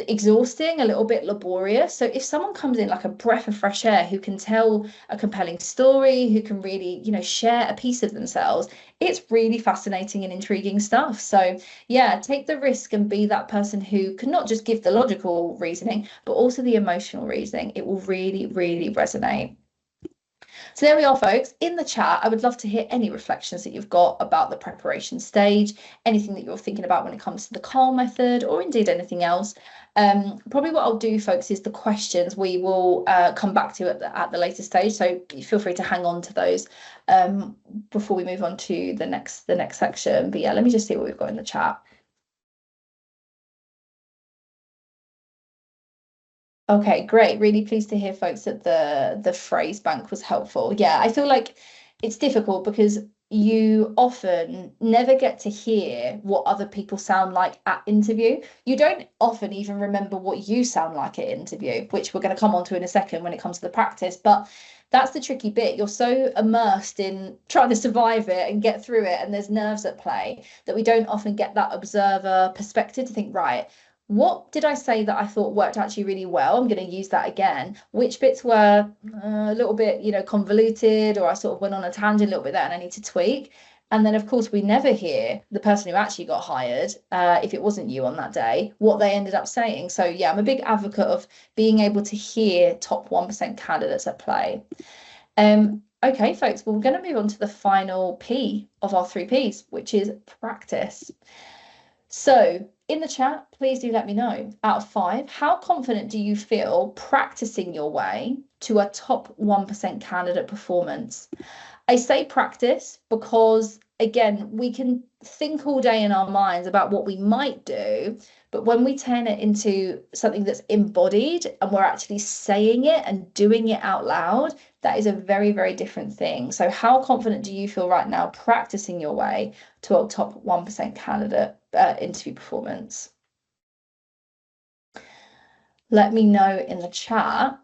exhausting, a little bit laborious. So if someone comes in like a breath of fresh air, who can tell a compelling story, who can really, share a piece of themselves, it's really fascinating and intriguing stuff. So yeah, take the risk and be that person who can not just give the logical reasoning, but also the emotional reasoning. It will really, really resonate. So there we are, folks. In the chat, I would love to hear any reflections that you've got about the preparation stage, anything that you're thinking about when it comes to the Carl method, or indeed anything else. Probably what I'll do, folks, is the questions we will come back to at the later stage. So feel free to hang on to those before we move on to the next section. But yeah, let me just see what we've got in the chat. Okay, great. Really pleased to hear, folks, that the phrase bank was helpful. Yeah, I feel like it's difficult because you often never get to hear what other people sound like at interview. You don't often even remember what you sound like at interview, which we're going to come on to in a second when it comes to the practice. But that's the tricky bit. You're so immersed in trying to survive it and get through it, and there's nerves at play, that we don't often get that observer perspective to think, right, what did I say that I thought worked actually really well? I'm going to use that again. Which bits were a little bit, convoluted, or I sort of went on a tangent a little bit there and I need to tweak. And then, of course, we never hear the person who actually got hired, if it wasn't you on that day, what they ended up saying. So yeah, I'm a big advocate of being able to hear top 1% candidates at play. Okay, folks, well, we're going to move on to the final P of our three Ps, which is practice. So in the chat, please do let me know, out of 5, how confident do you feel practicing your way to a top 1% candidate performance? I say practice because, again, we can think all day in our minds about what we might do, but when we turn it into something that's embodied and we're actually saying it and doing it out loud, that is a very, very different thing. So, how confident do you feel right now practicing your way to a top 1% candidate interview performance? Let me know in the chat.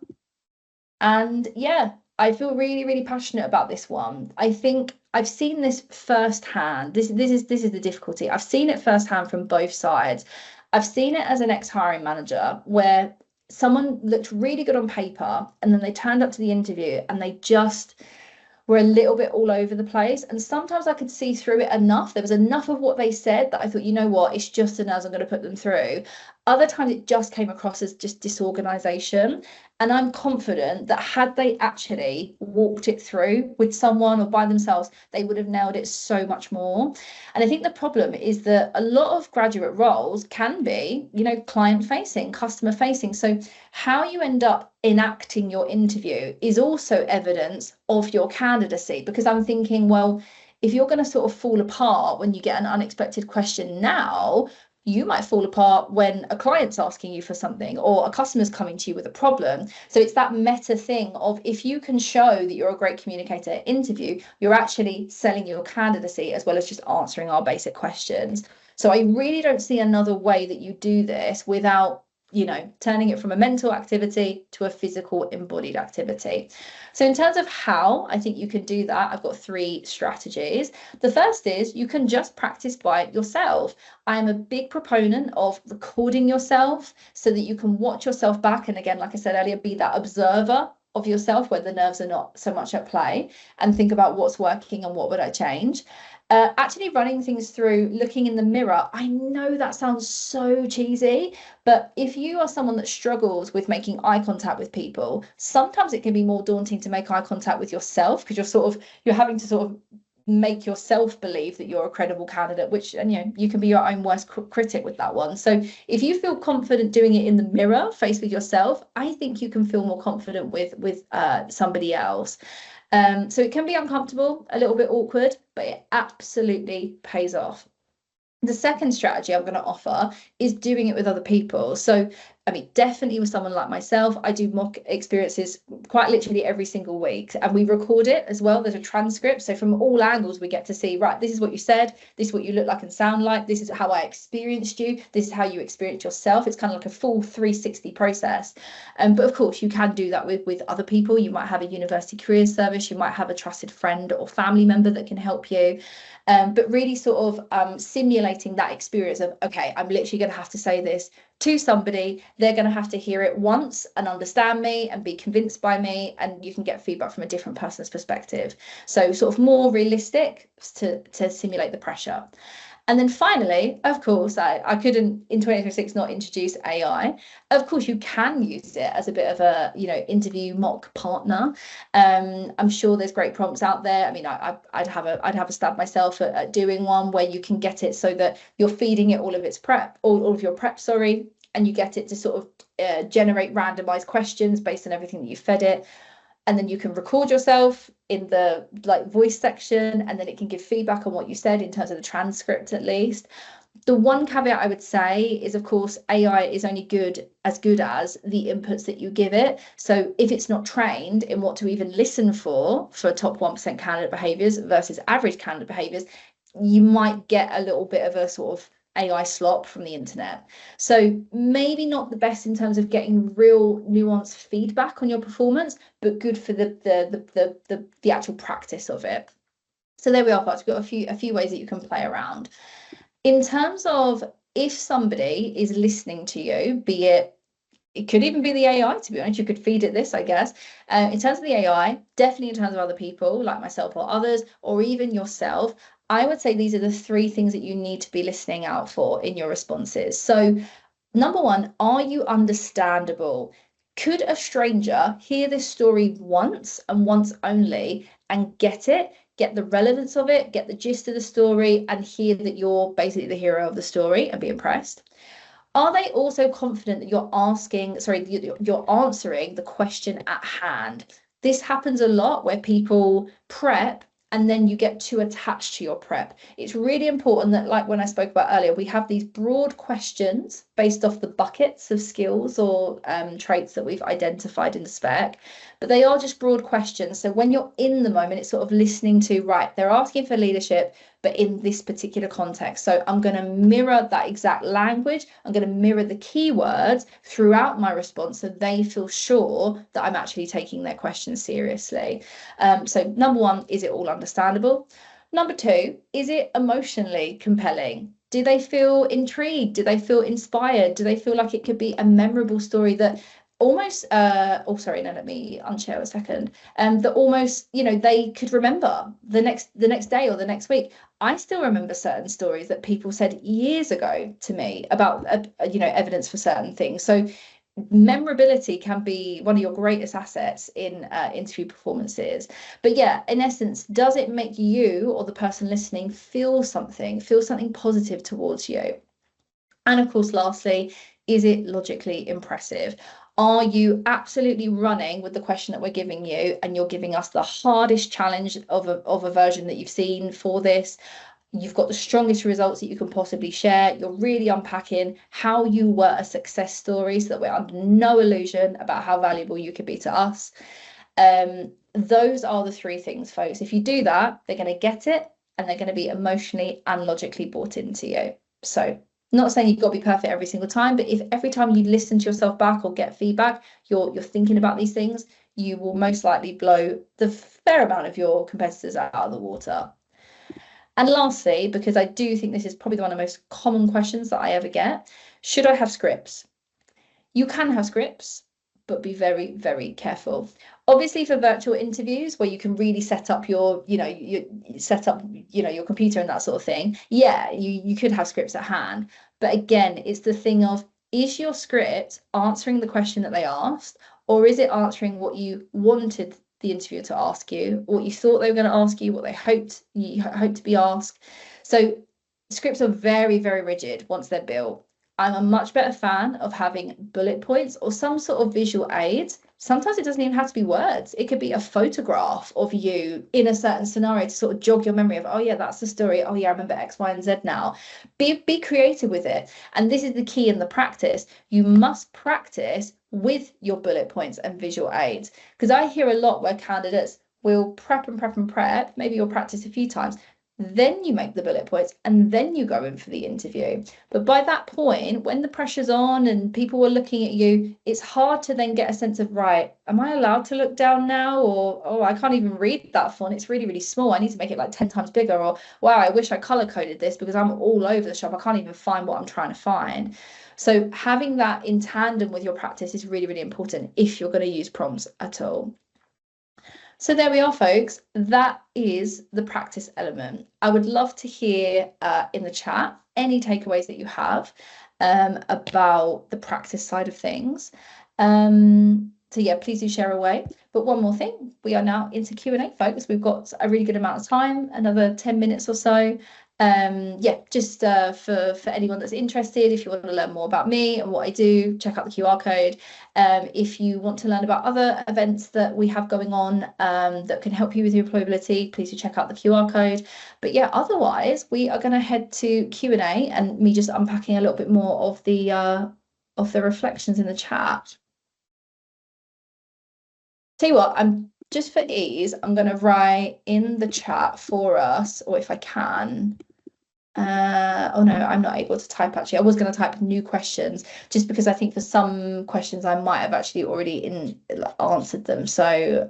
And yeah, I feel really, really passionate about this one. I think I've seen this firsthand. This is the difficulty. I've seen it firsthand from both sides. I've seen it as an ex-hiring manager where someone looked really good on paper and then they turned up to the interview and they just were a little bit all over the place. And sometimes I could see through it enough. There was enough of what they said that I thought, you know what, it's just a nurse, I'm going to put them through. Other times it just came across as just disorganization. And I'm confident that had they actually walked it through with someone or by themselves, they would have nailed it so much more. And I think the problem is that a lot of graduate roles can be, client facing, customer facing. So how you end up enacting your interview is also evidence of your candidacy, because I'm thinking, well, if you're going to sort of fall apart when you get an unexpected question now, you might fall apart when a client's asking you for something or a customer's coming to you with a problem. So it's that meta thing of, if you can show that you're a great communicator at interview, you're actually selling your candidacy as well as just answering our basic questions. So I really don't see another way that you do this without turning it from a mental activity to a physical embodied activity. So in terms of how I think you can do that, I've got 3 strategies. The first is you can just practice by yourself. I am a big proponent of recording yourself so that you can watch yourself back. And again, like I said earlier, be that observer of yourself where the nerves are not so much at play, and think about what's working and what would I change. Actually running things through, looking in the mirror. I know that sounds so cheesy, but if you are someone that struggles with making eye contact with people, sometimes it can be more daunting to make eye contact with yourself, because you're having to sort of make yourself believe that you're a credible candidate, which, and you can be your own worst critic with that one. So if you feel confident doing it in the mirror, face with yourself, I think you can feel more confident with somebody else. So it can be uncomfortable, a little bit awkward, but it absolutely pays off. The second strategy I'm going to offer is doing it with other people. So, I mean, definitely with someone like myself, I do mock experiences quite literally every single week, and we record it as well. There's a transcript. So from all angles, we get to see, right, this is what you said, this is what you look like and sound like, this is how I experienced you, this is how you experienced yourself. It's kind of like a full 360 process. But of course, you can do that with other people. You might have a university careers service, you might have a trusted friend or family member that can help you. But really sort of simulating that experience of, okay, I'm literally going to have to say this to somebody. They're going to have to hear it once and understand me and be convinced by me, and you can get feedback from a different person's perspective. So sort of more realistic to simulate the pressure. And then finally, of course, I couldn't in 2026 not introduce AI. Of course, you can use it as a bit of a, interview mock partner. I'm sure there's great prompts out there. I mean, I'd have a stab myself at doing one where you can get it so that you're feeding it all of its prep, all of your prep, sorry, and you get it to sort of generate randomized questions based on everything that you fed it. And then you can record yourself in the voice section, and then it can give feedback on what you said in terms of the transcript at least. The one caveat I would say is, of course, AI is only good as the inputs that you give it. So if it's not trained in what to even listen for top 1% candidate behaviors versus average candidate behaviors, you might get a little bit of a sort of AI slop from the internet. So maybe not the best in terms of getting real nuanced feedback on your performance, but good for the actual practice of it. So there we are, folks. We've got a few ways that you can play around. In terms of if somebody is listening to you, be it could even be the AI, to be honest, you could feed it this, I guess. In terms of the AI, definitely in terms of other people like myself or others, or even yourself, I would say these are the 3 things that you need to be listening out for in your responses. So number 1, are you understandable? Could a stranger hear this story once and once only and get it, get the relevance of it, get the gist of the story, and hear that you're basically the hero of the story and be impressed? Are they also confident that you're answering the question at hand? This happens a lot where people prep and then you get too attached to your prep. It's really important that, like when I spoke about earlier, we have these broad questions based off the buckets of skills or traits that we've identified in the spec, but they are just broad questions. So when you're in the moment, it's sort of listening to, right, they're asking for leadership, but in this particular context. So I'm going to mirror that exact language. I'm going to mirror the keywords throughout my response so they feel sure that I'm actually taking their questions seriously. So number one, is it all understandable? Number two, is it emotionally compelling? Do they feel intrigued? Do they feel inspired? Do they feel like it could be a memorable story that almost let me unshare a second, that almost, they could remember the next day or the next week. I still remember certain stories that people said years ago to me about evidence for certain things. So memorability can be one of your greatest assets in interview performances. But yeah, in essence, does it make you or the person listening feel something positive towards you? And of course, lastly, is it logically impressive? Are you absolutely running with the question that we're giving you, and you're giving us the hardest challenge of a version that you've seen for this? You've got the strongest results that you can possibly share. You're really unpacking how you were a success story so that we're under no illusion about how valuable you could be to us. Those are the three things, folks. If you do that, they're going to get it and they're going to be emotionally and logically bought into you. So not saying you've got to be perfect every single time, but if every time you listen to yourself back or get feedback, you're thinking about these things, you will most likely blow the fair amount of your competitors out of the water. And lastly, because I do think this is probably one of the most common questions that I ever get, should I have scripts? You can have scripts, but be very, very careful. Obviously, for virtual interviews where you can really set up your computer and that sort of thing, yeah, you could have scripts at hand. But again, it's the thing of, is your script answering the question that they asked, or is it answering what you wanted the interviewer to ask you, what you thought they were going to ask you, what they hoped to be asked? So scripts are very, very rigid once they're built. I'm a much better fan of having bullet points or some sort of visual aids. Sometimes it doesn't even have to be words. It could be a photograph of you in a certain scenario to sort of jog your memory of, oh yeah, that's the story. Oh yeah, I remember X, Y, and Z now. Be creative with it. And this is the key in the practice. You must practice with your bullet points and visual aids. Because I hear a lot where candidates will prep and prep and prep. Maybe you'll practice a few times. Then you make the bullet points and then you go in for the interview. But by that point, when the pressure's on and people are looking at you, it's hard to then get a sense of, right, am I allowed to look down now? Or, oh, I can't even read that font. It's really, really small. I need to make it like 10 times bigger. Or, wow, I wish I color coded this because I'm all over the shop. I can't even find what I'm trying to find. So having that in tandem with your practice is really, really important if you're going to use prompts at all. So there we are, folks. That is the practice element. I would love to hear in the chat any takeaways that you have about the practice side of things. So yeah, please do share away. But one more thing, we are now into Q&A, folks. We've got a really good amount of time, another 10 minutes or so. Yeah, just for anyone that's interested, if you want to learn more about me and what I do, check out the QR code. If you want to learn about other events that we have going on that can help you with your employability, please do check out the QR code. But yeah, otherwise we are going to head to Q&A and me just unpacking a little bit more of the reflections in the chat. Tell you what, I'm just for ease, I'm going to write in the chat for us, or if I can. Oh no, I'm not able to type actually. I was going to type new questions just because I think for some questions I might have actually already answered them. So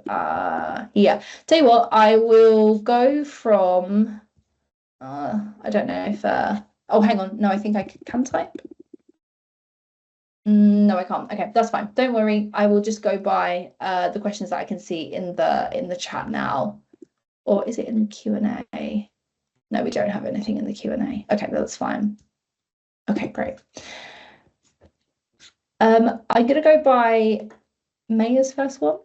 yeah, tell you what, I will go from I don't know if oh, hang on, no, I think I can type. No, I can't. Okay, that's fine. Don't worry. I will just go by the questions that I can see in the chat now. Or is it in the Q&A? No, we don't have anything in the Q&A. Okay, that's fine. Okay, great. I'm going to go by Maya's first one.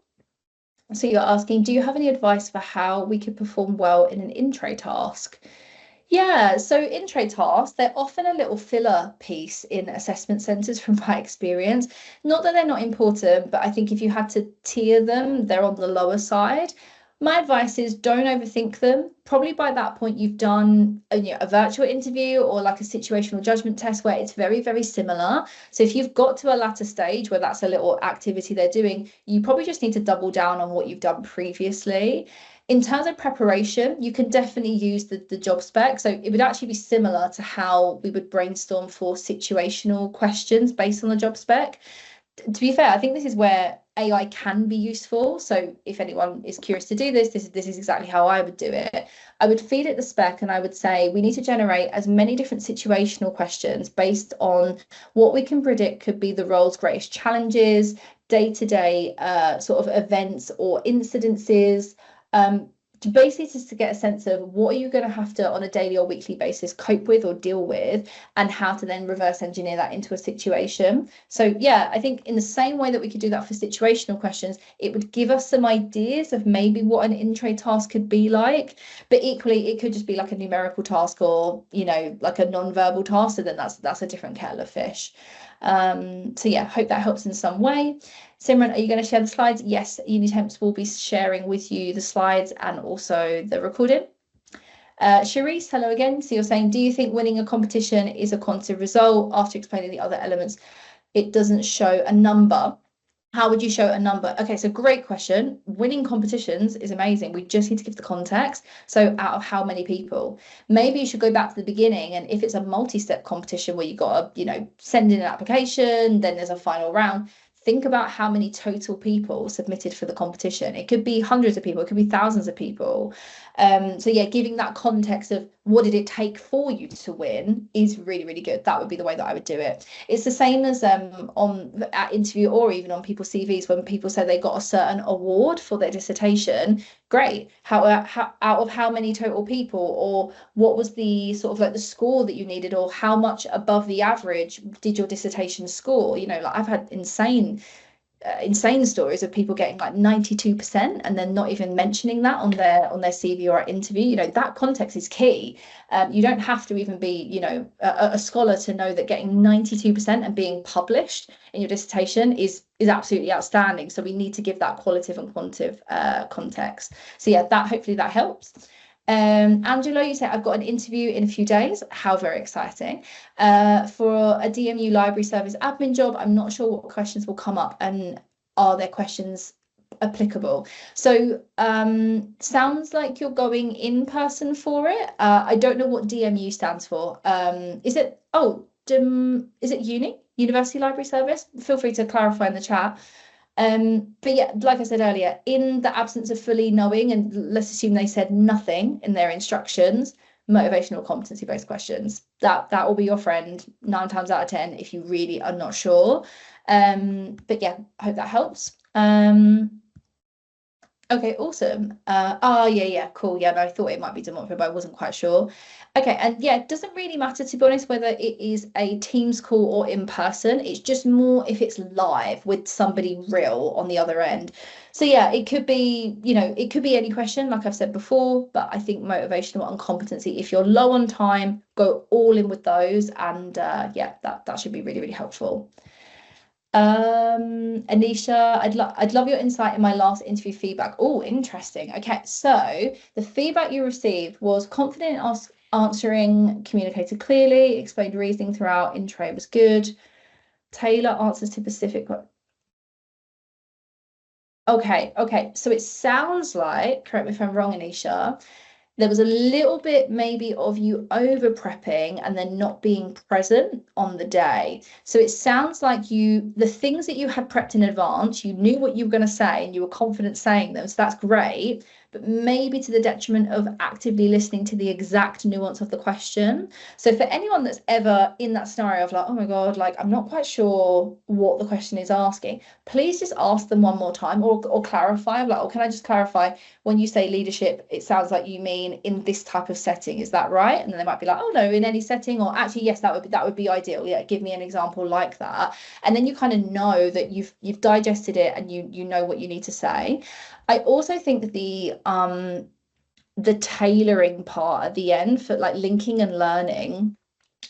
So you're asking, do you have any advice for how we could perform well in an intro task? Yeah, so intro tasks, they're often a little filler piece in assessment centres from my experience. Not that they're not important, but I think if you had to tier them, they're on the lower side. My advice is don't overthink them. Probably by that point, you've done a virtual interview or like a situational judgment test where it's very, very similar. So if you've got to a latter stage where that's a little activity they're doing, you probably just need to double down on what you've done previously. In terms of preparation, you can definitely use the job spec. So it would actually be similar to how we would brainstorm for situational questions based on the job spec. To be fair, I think this is where AI can be useful. So if anyone is curious to do this is exactly how I would do it. I would feed it the spec and I would say we need to generate as many different situational questions based on what we can predict could be the role's greatest challenges, day-to-day sort of events or incidences. To basically just to get a sense of what are you going to have to on a daily or weekly basis cope with or deal with, and how to then reverse engineer that into a situation. So yeah, I think in the same way that we could do that for situational questions, it would give us some ideas of maybe what an intro task could be like, but equally it could just be like a numerical task or like a non-verbal task, so then that's a different kettle of fish. So yeah, hope that helps in some way. Simran, are you going to share the slides? Yes, Unitemps will be sharing with you the slides and also the recording. Charisse, hello again. So you're saying, do you think winning a competition is a quantitative result? After explaining the other elements, it doesn't show a number. How would you show a number? Okay, so great question. Winning competitions is amazing. We just need to give the context. So out of how many people? Maybe you should go back to the beginning. And if it's a multi-step competition where you got to, send in an application, then there's a final round. Think about how many total people submitted for the competition. It could be hundreds of people, it could be thousands of people. So yeah, giving that context of what did it take for you to win is really, really good. That would be the way that I would do it. It's the same as on at interview or even on people's CVs when people say they got a certain award for their dissertation. Great. How out of how many total people, or what was the sort of like the score that you needed, or how much above the average did your dissertation score? Like I've had insane stories of people getting like 92% and then not even mentioning that on their CV or interview. That context is key. You don't have to even be a scholar to know that getting 92% and being published in your dissertation is absolutely outstanding. So we need to give that qualitative and quantitative context. So yeah, that hopefully that helps. Angelo, you say I've got an interview in a few days. How very exciting. For a DMU library service admin job, I'm not sure what questions will come up and are there questions applicable. So sounds like you're going in person for it. I don't know what DMU stands for. Is it University Library Service? Feel free to clarify in the chat. But yeah, like I said earlier, in the absence of fully knowing, and let's assume they said nothing in their instructions, motivational competency-based questions. That will be your friend 9 times out of 10 if you really are not sure. But yeah, I hope that helps. Okay, awesome. Yeah, cool. Yeah, no, I thought it might be Demontfort, but I wasn't quite sure. Okay, and yeah, it doesn't really matter, to be honest, whether it is a Teams call or in person. It's just more if it's live with somebody real on the other end. So yeah, it could be, it could be any question, like I've said before, but I think motivational and competency, if you're low on time, go all in with those. And yeah, that should be really, really helpful. Anisha, I'd love your insight in my last interview feedback. Oh, interesting. Okay, so the feedback you received was confident in answering, communicated clearly, explained reasoning throughout, intro was good, tailor answers to specific. Okay, so it sounds like, correct me if I'm wrong, Anisha, there was a little bit maybe of you over prepping and then not being present on the day. So it sounds like the things that you had prepped in advance, you knew what you were going to say and you were confident saying them. So that's great. but maybe to the detriment of actively listening to the exact nuance of the question. So for anyone that's ever in that scenario of like, oh my God, like I'm not quite sure what the question is asking, please just ask them one more time, or clarify. Like, oh, can I just clarify, when you say leadership, it sounds like you mean in this type of setting, is that right? And then they might be like, oh no, in any setting, or actually yes, that would be ideal. Yeah, give me an example like that. And then you kind of know that you've digested it, and you know what you need to say. I also think that the tailoring part at the end for like linking and learning,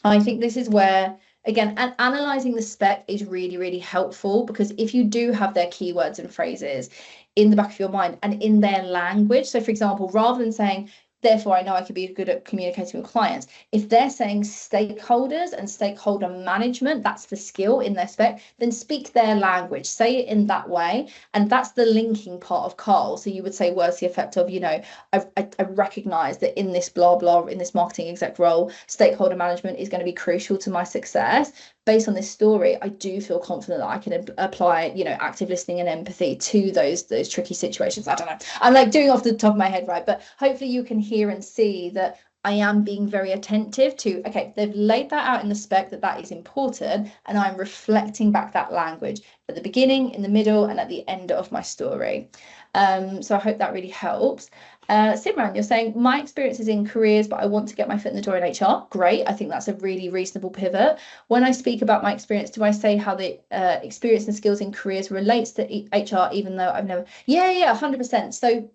I think this is where, again, and analyzing the spec is really, really helpful, because if you do have their keywords and phrases in the back of your mind and in their language, so for example, rather than saying, therefore I know I could be good at communicating with clients, if they're saying stakeholders and stakeholder management, that's the skill in their spec, then speak their language, say it in that way. And that's the linking part of Carl. So you would say words to the effect of, you know, I recognize that in this blah blah, in this marketing exec role, stakeholder management is going to be crucial to my success. Based on this story, I do feel confident that I can apply, you know, active listening and empathy to those tricky situations. I don't know, I'm like doing off the top of my head, right? But hopefully you can hear and see that I am being very attentive to, okay, they've laid that out in the spec that is important, and I'm reflecting back that language at the beginning, in the middle, and at the end of my story. So I hope that really helps. Simran, you're saying, my experience is in careers, but I want to get my foot in the door in HR. Great. I think that's a really reasonable pivot. When I speak about my experience, do I say how the experience and skills in careers relates to HR, even though I've never... Yeah, 100%. So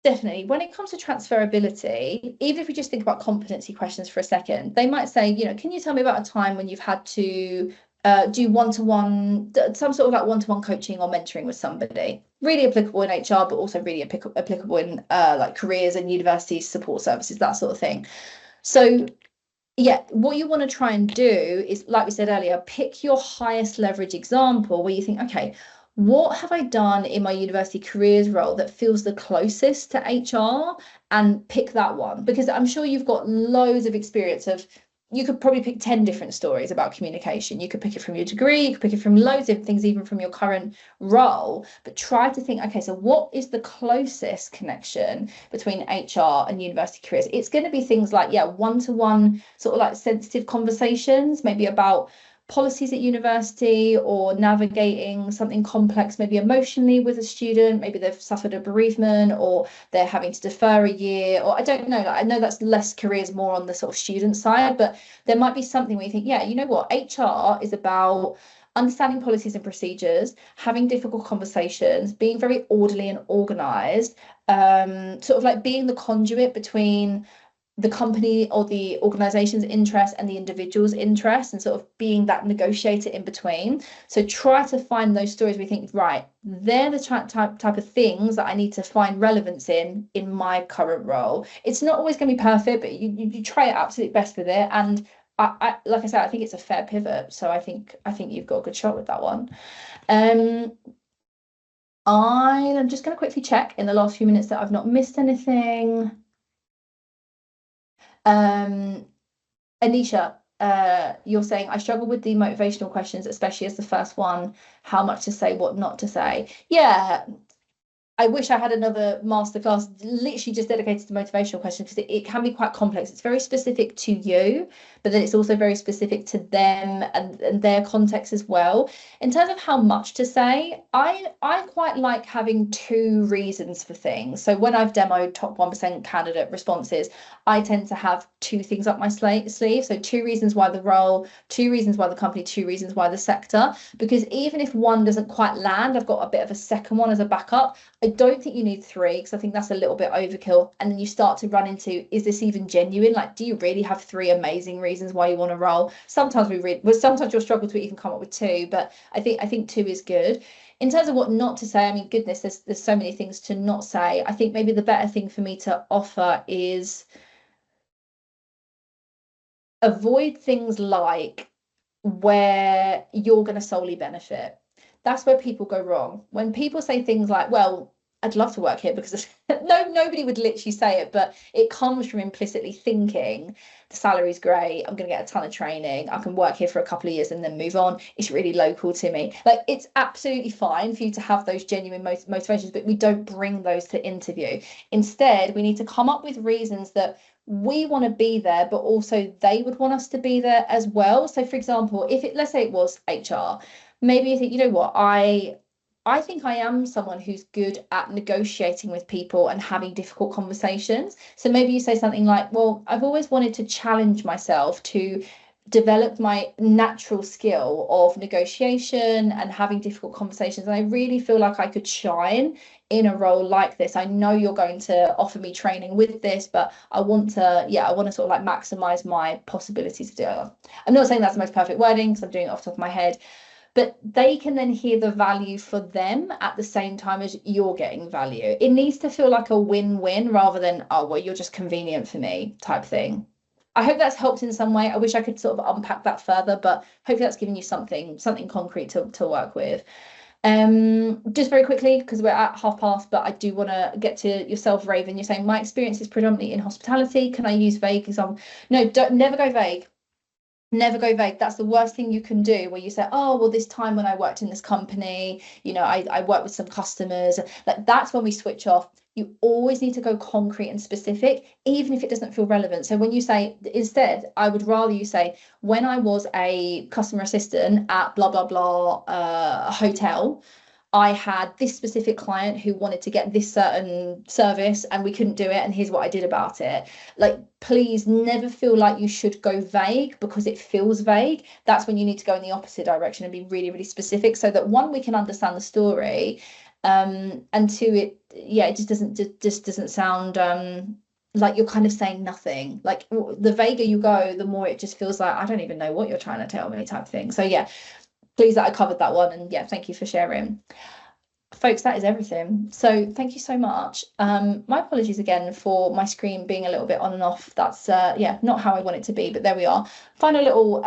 definitely, when it comes to transferability, even if we just think about competency questions for a second, they might say, you know, can you tell me about a time when you've had to do one-to-one, some sort of like one-to-one coaching or mentoring with somebody? Really applicable in HR, but also really applicable in like careers and universities, support services, that sort of thing. So yeah, what you want to try and do is, like we said earlier, pick your highest leverage example where you think, okay, what have I done in my university careers role that feels the closest to HR, and pick that one, because I'm sure you've got loads of experience of, you could probably pick 10 different stories about communication. You could pick it from your degree, you could pick it from loads of things, even from your current role, but try to think, okay, so what is the closest connection between HR and university careers? It's going to be things like, yeah, one-to-one sort of like sensitive conversations, maybe about policies at university, or navigating something complex, maybe emotionally with a student, maybe they've suffered a bereavement, or they're having to defer a year, or I don't know, like, I know that's less careers, more on the sort of student side, but there might be something where you think, yeah, you know what, HR is about understanding policies and procedures, having difficult conversations, being very orderly and organized, sort of like being the conduit between the company or the organization's interest and the individual's interest, and sort of being that negotiator in between. So try to find those stories where you think, right, they're the type of things that I need to find relevance in my current role. It's not always going to be perfect, but you try your absolute best with it. And I like I said, I think it's a fair pivot. So I think you've got a good shot with that one. I'm just going to quickly check in the last few minutes that I've not missed anything. Anisha, you're saying, I struggle with the motivational questions, especially as the first one, how much to say, what not to say. Yeah, I wish I had another masterclass literally just dedicated to motivational questions, because it can be quite complex. It's very specific to you, but then it's also very specific to them and their context as well. In terms of how much to say, I quite like having 2 reasons for things. So when I've demoed top 1% candidate responses, I tend to have 2 things up my sleeve. So 2 reasons why the role, 2 reasons why the company, 2 reasons why the sector, because even if one doesn't quite land, I've got a bit of a second one as a backup. I don't think you need 3, because I think that's a little bit overkill. And then you start to run into, is this even genuine? Like, do you really have 3 amazing reasons why you want to roll? Sometimes sometimes you'll struggle to even come up with 2, but I think 2 is good. In terms of what not to say, I mean, goodness, there's so many things to not say. I think maybe the better thing for me to offer is avoid things like where you're going to solely benefit. That's where people go wrong. When people say things like, well, I'd love to work here, because nobody would literally say it, but it comes from implicitly thinking the salary's great, I'm going to get a ton of training, I can work here for a couple of years and then move on, it's really local to me. Like, it's absolutely fine for you to have those genuine motivations, but we don't bring those to interview. Instead, we need to come up with reasons that we want to be there, but also they would want us to be there as well. So for example, if it, let's say it was HR, maybe you think, you know what, I think I am someone who's good at negotiating with people and having difficult conversations. So maybe you say something like, well, I've always wanted to challenge myself to develop my natural skill of negotiation and having difficult conversations. And I really feel like I could shine in a role like this. I know you're going to offer me training with this, but I want to sort of like maximize my possibilities to do it. I'm not saying that's the most perfect wording because I'm doing it off the top of my head, but they can then hear the value for them at the same time as you're getting value. It needs to feel like a win-win rather than, oh, well, you're just convenient for me type thing. I hope that's helped in some way. I wish I could sort of unpack that further, but hopefully that's given you something concrete to work with. Just very quickly, because we're at past, but I do want to get to yourself, Raven. You're saying my experience is predominantly in hospitality. Can I use vague example? No, never go vague. Never go vague. That's the worst thing you can do, where you say, oh, well, this time when I worked in this company, you know, I worked with some customers. Like, that's when we switch off. You always need to go concrete and specific, even if it doesn't feel relevant. So when you say, instead, I would rather you say, when I was a customer assistant at blah, blah, blah, hotel, I had this specific client who wanted to get this certain service and we couldn't do it, and here's what I did about it. Like, please never feel like you should go vague, because it feels vague. That's when you need to go in the opposite direction and be really, really specific, so that one, we can understand the story, and two, it just doesn't sound like you're kind of saying nothing. Like, the vaguer you go, the more it just feels like I don't even know what you're trying to tell me type thing. So yeah, pleased that I covered that one, and yeah, thank you for sharing. Folks, that is everything. So thank you so much. My apologies again for my screen being a little bit on and off. That's not how I want it to be, but there we are. Final little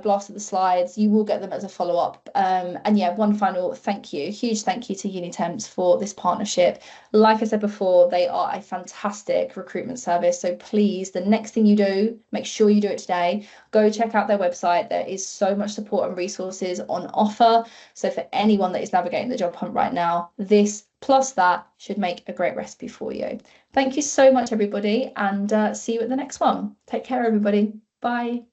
blast of the slides. You will get them as a follow-up. And yeah, one final thank you, huge thank you to Unitemps for this partnership. Like I said before, they are a fantastic recruitment service. So please, the next thing you do, make sure you do it today. Go check out their website. There is so much support and resources on offer. So for anyone that is navigating the job hunt right now, this plus that should make a great recipe for you. Thank you so much, everybody, and see you at the next one. Take care, everybody. Bye.